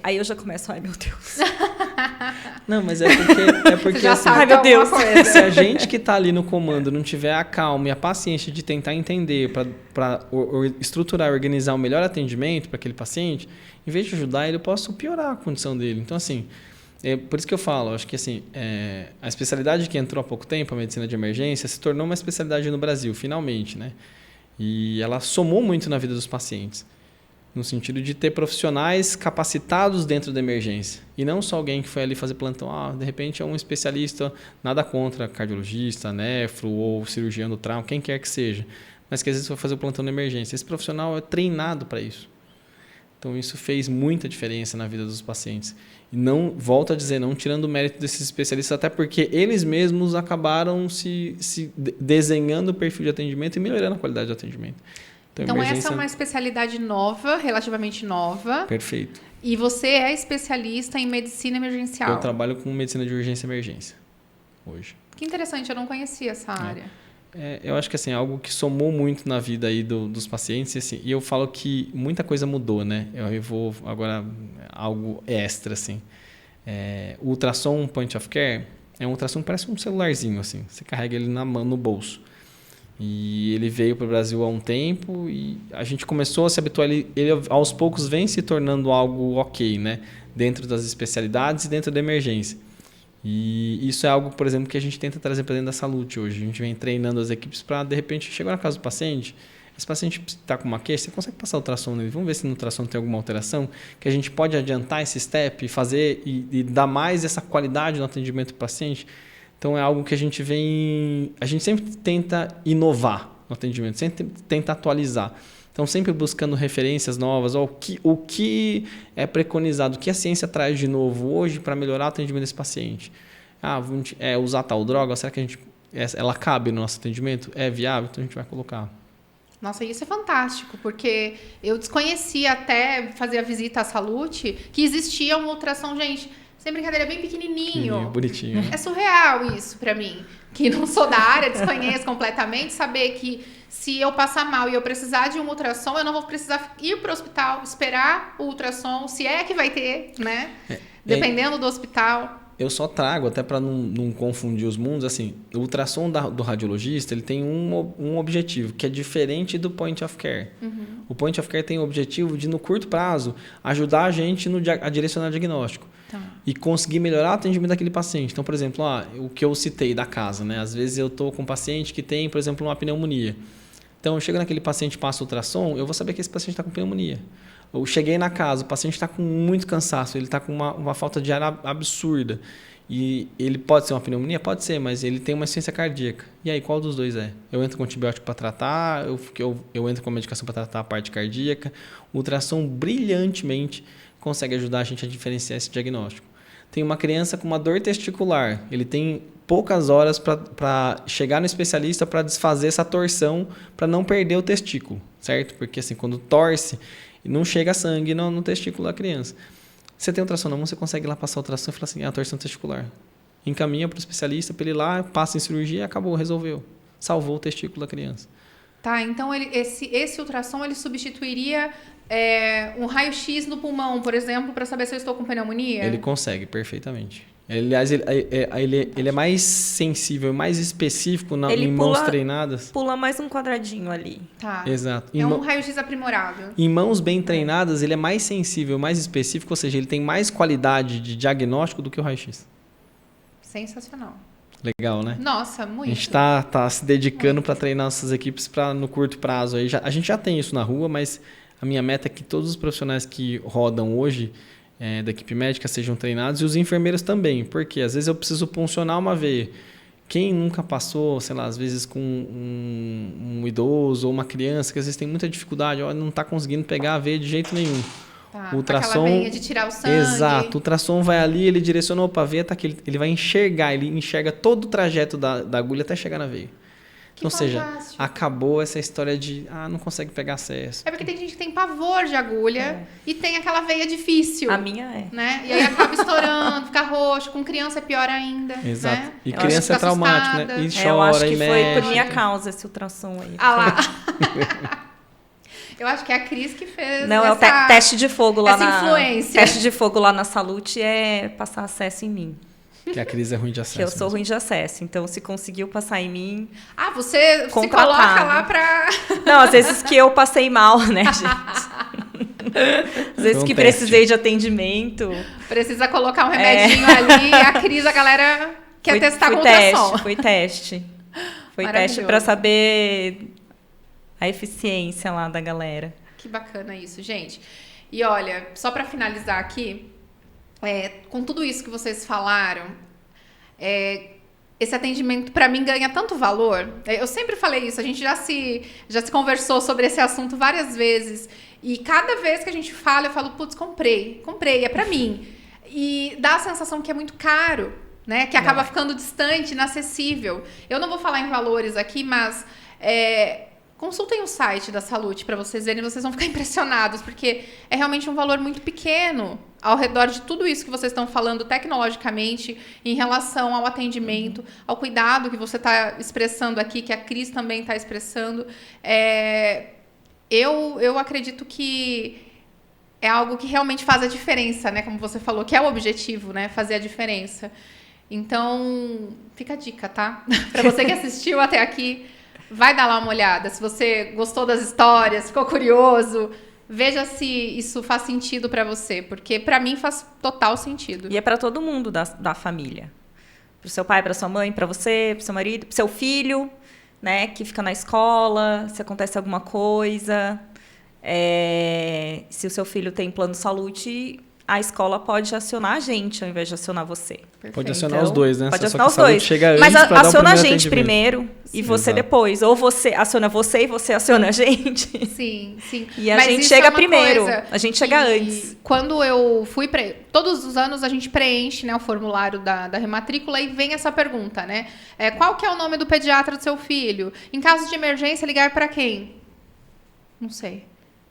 aí eu já começo, ai meu Deus. Não, mas é porque você já assim, sabe ai meu Deus. Se a gente que está ali no comando não tiver a calma e a paciência de tentar entender para estruturar, organizar o melhor atendimento para aquele paciente, em vez de ajudar ele, eu posso piorar a condição dele. Então, assim, por isso que eu falo, acho que assim, a especialidade que entrou há pouco tempo, a medicina de emergência, se tornou uma especialidade no Brasil, finalmente, né? E ela somou muito na vida dos pacientes. No sentido de ter profissionais capacitados dentro da emergência. E não só alguém que foi ali fazer plantão. De repente é um especialista, nada contra cardiologista, nefro ou cirurgião do trauma, quem quer que seja. Mas que às vezes foi fazer o plantão na emergência. Esse profissional é treinado para isso. Então isso fez muita diferença na vida dos pacientes. E não, volto a dizer, não tirando o mérito desses especialistas, até porque eles mesmos acabaram se desenhando o perfil de atendimento e melhorando a qualidade do atendimento. Então essa é uma especialidade nova, relativamente nova. Perfeito. E você é especialista em medicina emergencial. Eu trabalho com medicina de urgência e emergência hoje. Que interessante, eu não conhecia essa área. Eu acho que assim, é algo que somou muito na vida aí dos pacientes. Assim, e eu falo que muita coisa mudou, né? Eu vou agora algo extra, assim. O ultrassom point of care é um ultrassom que parece um celularzinho, assim. Você carrega ele na mão, no bolso. E ele veio para o Brasil há um tempo e a gente começou a se habituar. Ele aos poucos vem se tornando algo ok, né? Dentro das especialidades e dentro da emergência. E isso é algo, por exemplo, que a gente tenta trazer para dentro da saúde hoje. A gente vem treinando as equipes para, de repente, chegar na casa do paciente. Esse paciente está com uma queixa, você consegue passar o ultrassom nele. Vamos ver se no ultrassom tem alguma alteração, que a gente pode adiantar esse step, fazer e dar mais essa qualidade no atendimento do paciente. Então, é algo que a gente sempre tenta inovar no atendimento, sempre tenta atualizar. Então, sempre buscando referências novas, o que é preconizado, o que a ciência traz de novo hoje para melhorar o atendimento desse paciente. Usar tal droga, será que ela cabe no nosso atendimento? É viável? Então, a gente vai colocar. Nossa, isso é fantástico, porque eu desconhecia até fazer a visita à Salute que existia um ultrassom, gente... Sem brincadeira, bem pequenininho. Bonitinho. Né? É surreal isso pra mim, que não sou da área, desconheço completamente, saber que se eu passar mal e eu precisar de um ultrassom, eu não vou precisar ir pro hospital, esperar o ultrassom, se é que vai ter, né? Dependendo do hospital. Eu só trago, até para não confundir os mundos, assim, o ultrassom do radiologista, ele tem um objetivo, que é diferente do point of care. Uhum. O point of care tem o objetivo de, no curto prazo, ajudar a gente a direcionar o diagnóstico. E conseguir melhorar o atendimento daquele paciente. Então, por exemplo, o que eu citei da casa, né? Às vezes eu estou com um paciente que tem, por exemplo, uma pneumonia. Então, eu chego naquele paciente, passo o ultrassom, eu vou saber que esse paciente está com pneumonia. Eu cheguei na casa, o paciente está com muito cansaço, ele está com uma falta de ar absurda. E ele pode ser uma pneumonia? Pode ser, mas ele tem uma insuficiência cardíaca. E aí, qual dos dois é? Eu entro com antibiótico para tratar, eu entro com medicação para tratar a parte cardíaca. O ultrassom, brilhantemente, consegue ajudar a gente a diferenciar esse diagnóstico. Tem uma criança com uma dor testicular, ele tem poucas horas para chegar no especialista para desfazer essa torção, para não perder o testículo, certo? Porque assim, quando torce, não chega sangue no testículo da criança. Você tem ultrassom na mão, você consegue lá passar a ultrassom e falar assim, torção testicular. Encaminha para o especialista, para ele ir lá, passa em cirurgia e acabou, resolveu. salvou o testículo da criança. Tá, então esse ultrassom ele substituiria um raio-x no pulmão, por exemplo, para saber se eu estou com pneumonia? Ele consegue, perfeitamente. Aliás, ele é mais sensível, mais específico em mãos treinadas. Pula mais um quadradinho ali. Tá. Exato. Um raio-x aprimorado. Em mãos bem treinadas, ele é mais sensível, mais específico, ou seja, ele tem mais qualidade de diagnóstico do que o raio-x. Sensacional. Legal, né? Nossa, muito. A gente tá se dedicando para treinar nossas equipes para no curto prazo. A gente já tem isso na rua, mas a minha meta é que todos os profissionais que rodam hoje da equipe médica sejam treinados e os enfermeiros também, porque às vezes eu preciso puncionar uma veia. Quem nunca passou, sei lá, às vezes com um idoso ou uma criança que às vezes tem muita dificuldade, não está conseguindo pegar a veia de jeito nenhum. Tá, o ultrassom, aquela veia de tirar o sangue. Exato, o ultrassom vai ali, ele direcionou para a veia, tá aqui, ele vai enxergar, ele enxerga todo o trajeto da agulha até chegar na veia. Que Ou seja, fantástico. Acabou essa história de não consegue pegar acesso. É porque tem gente que tem pavor de agulha e tem aquela veia difícil. A minha é. Né? E aí acaba estourando, fica roxo. Com criança é pior ainda. Exato. Né? E criança é traumático, né? E chora, eu acho que e foi mexe. por minha causa esse ultrassom aí. Ah lá. Eu acho que é a Cris que fez. Não, é o teste de fogo lá essa influência. Teste de fogo lá na Salute é passar acesso em mim. Que a Cris é ruim de acesso. Que eu sou mesmo. ruim de acesso. Então, se conseguiu passar em mim... Você se contratado. coloca lá pra... Não, às vezes que eu passei mal, né, gente? Às vezes que precisei de atendimento. Precisa colocar um remedinho ali. E a Cris, a galera quer testar com ultrassom. Foi teste para saber a eficiência lá da galera. Que bacana isso, gente. E olha, só para finalizar aqui... com tudo isso que vocês falaram, esse atendimento para mim ganha tanto valor. Eu sempre falei isso, a gente já se conversou sobre esse assunto várias vezes. E cada vez que a gente fala, eu falo, putz, comprei, é para mim. E dá a sensação que é muito caro, né? Que acaba ficando distante, inacessível. Eu não vou falar em valores aqui, mas... consultem o site da Salute para vocês verem, vocês vão ficar impressionados, porque é realmente um valor muito pequeno ao redor de tudo isso que vocês estão falando tecnologicamente em relação ao atendimento, ao cuidado que você está expressando aqui, que a Cris também está expressando. Eu acredito que é algo que realmente faz a diferença, né? Como você falou, que é o objetivo, né? Fazer a diferença. Então, fica a dica, tá? Para você que assistiu até aqui, vai dar lá uma olhada. Se você gostou das histórias, ficou curioso, veja se isso faz sentido para você, porque para mim faz total sentido. E é para todo mundo da família. Para o seu pai, para sua mãe, para você, para seu marido, para seu filho, né, que fica na escola, se acontece alguma coisa. Se o seu filho tem plano de saúde, a escola pode acionar a gente ao invés de acionar você. Perfeito. Pode acionar os dois, né? Pode Só acionar os dois. Chega mas antes aciona a gente primeiro e você Exato. depois. Ou você aciona você e você aciona a gente. Sim, sim. E a Mas gente isso chega é uma primeiro. coisa A gente chega que, antes. Quando eu fui... Todos os anos a gente preenche, né, o formulário da rematrícula e vem essa pergunta, né? Qual que é o nome do pediatra do seu filho? Em caso de emergência, ligar para quem? Não sei.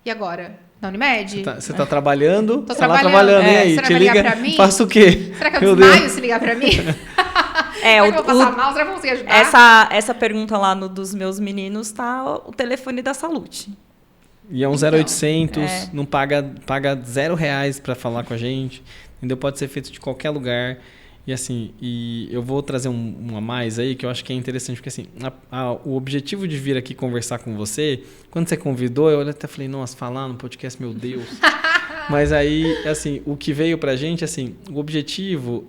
E agora? Na Unimed? Você tá trabalhando? Tô tá lá trabalhando. trabalhando. E aí? Será Te que vai ligar liga? pra mim? Faça o quê? Será que eu Meu desmaio Deus. se ligar para mim? Será que eu vou passar mal? Será que eu vou conseguir ajudar? Essa pergunta lá dos meus meninos tá o telefone da Salute. E é um 0800, não paga R$0 para falar com a gente. Entendeu? Pode ser feito de qualquer lugar. E assim, eu vou trazer um a mais aí, que eu acho que é interessante, porque assim, o objetivo de vir aqui conversar com você, quando você convidou, eu até falei, nossa, falar no podcast, meu Deus. Mas aí, assim, o que veio pra gente, assim, o objetivo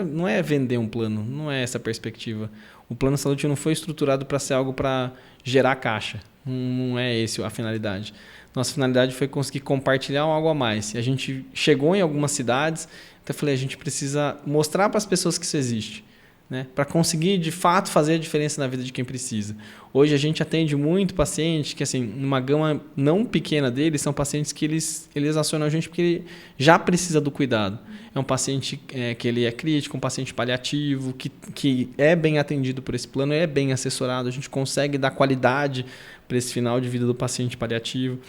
não é vender um plano, não é essa a perspectiva. O plano de saúde não foi estruturado para ser algo para gerar caixa. Não é esse a finalidade. Nossa finalidade foi conseguir compartilhar algo a mais. E a gente chegou em algumas cidades, até falei, a gente precisa mostrar para as pessoas que isso existe, né? Para conseguir, de fato, fazer a diferença na vida de quem precisa. Hoje a gente atende muito paciente que, assim, numa gama não pequena deles, são pacientes que eles acionam a gente porque ele já precisa do cuidado. É um paciente que ele é crítico, um paciente paliativo, que é bem atendido por esse plano, é bem assessorado, a gente consegue dar qualidade para esse final de vida do paciente paliativo.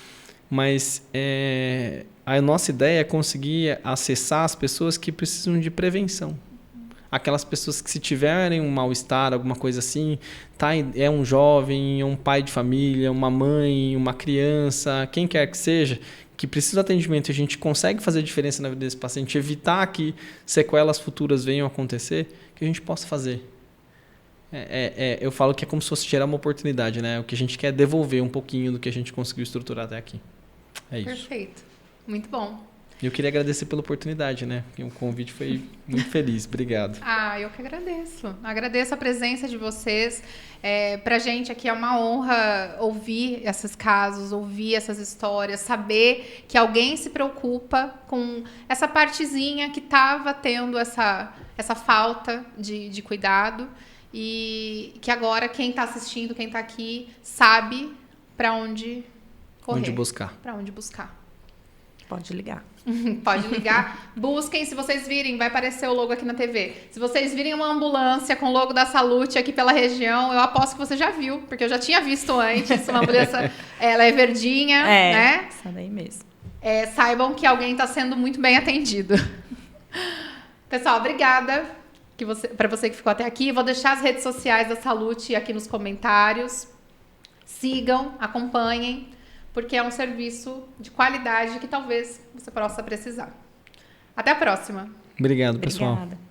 Mas a nossa ideia é conseguir acessar as pessoas que precisam de prevenção. aquelas pessoas que se tiverem um mal-estar, alguma coisa assim, tá, é um jovem, é um pai de família, uma mãe, uma criança, quem quer que seja, que precisa de atendimento e a gente consegue fazer diferença na vida desse paciente, evitar que sequelas futuras venham a acontecer, que a gente possa fazer. Eu falo que é como se fosse gerar uma oportunidade, né? O que a gente quer é devolver um pouquinho do que a gente conseguiu estruturar até aqui. É isso. Perfeito. Muito bom. Eu queria agradecer pela oportunidade, né? O convite foi muito feliz. Obrigado. Eu que agradeço. Agradeço a presença de vocês. Pra gente aqui é uma honra ouvir esses casos, ouvir essas histórias, saber que alguém se preocupa com essa partezinha que estava tendo essa falta de cuidado e que agora quem está assistindo, quem está aqui, sabe para onde correr. Onde buscar. Para onde buscar. Pode ligar. Pode ligar. Busquem, se vocês virem, vai aparecer o logo aqui na TV. Se vocês virem uma ambulância com o logo da Salute aqui pela região, eu aposto que você já viu, porque eu já tinha visto antes. Uma ambulância, ela é verdinha, né? Essa daí mesmo. Saibam que alguém está sendo muito bem atendido. Pessoal, obrigada para você que ficou até aqui. Vou deixar as redes sociais da Salute aqui nos comentários. Sigam, acompanhem, porque é um serviço de qualidade que talvez você possa precisar. Até a próxima. Obrigado, pessoal. Obrigada.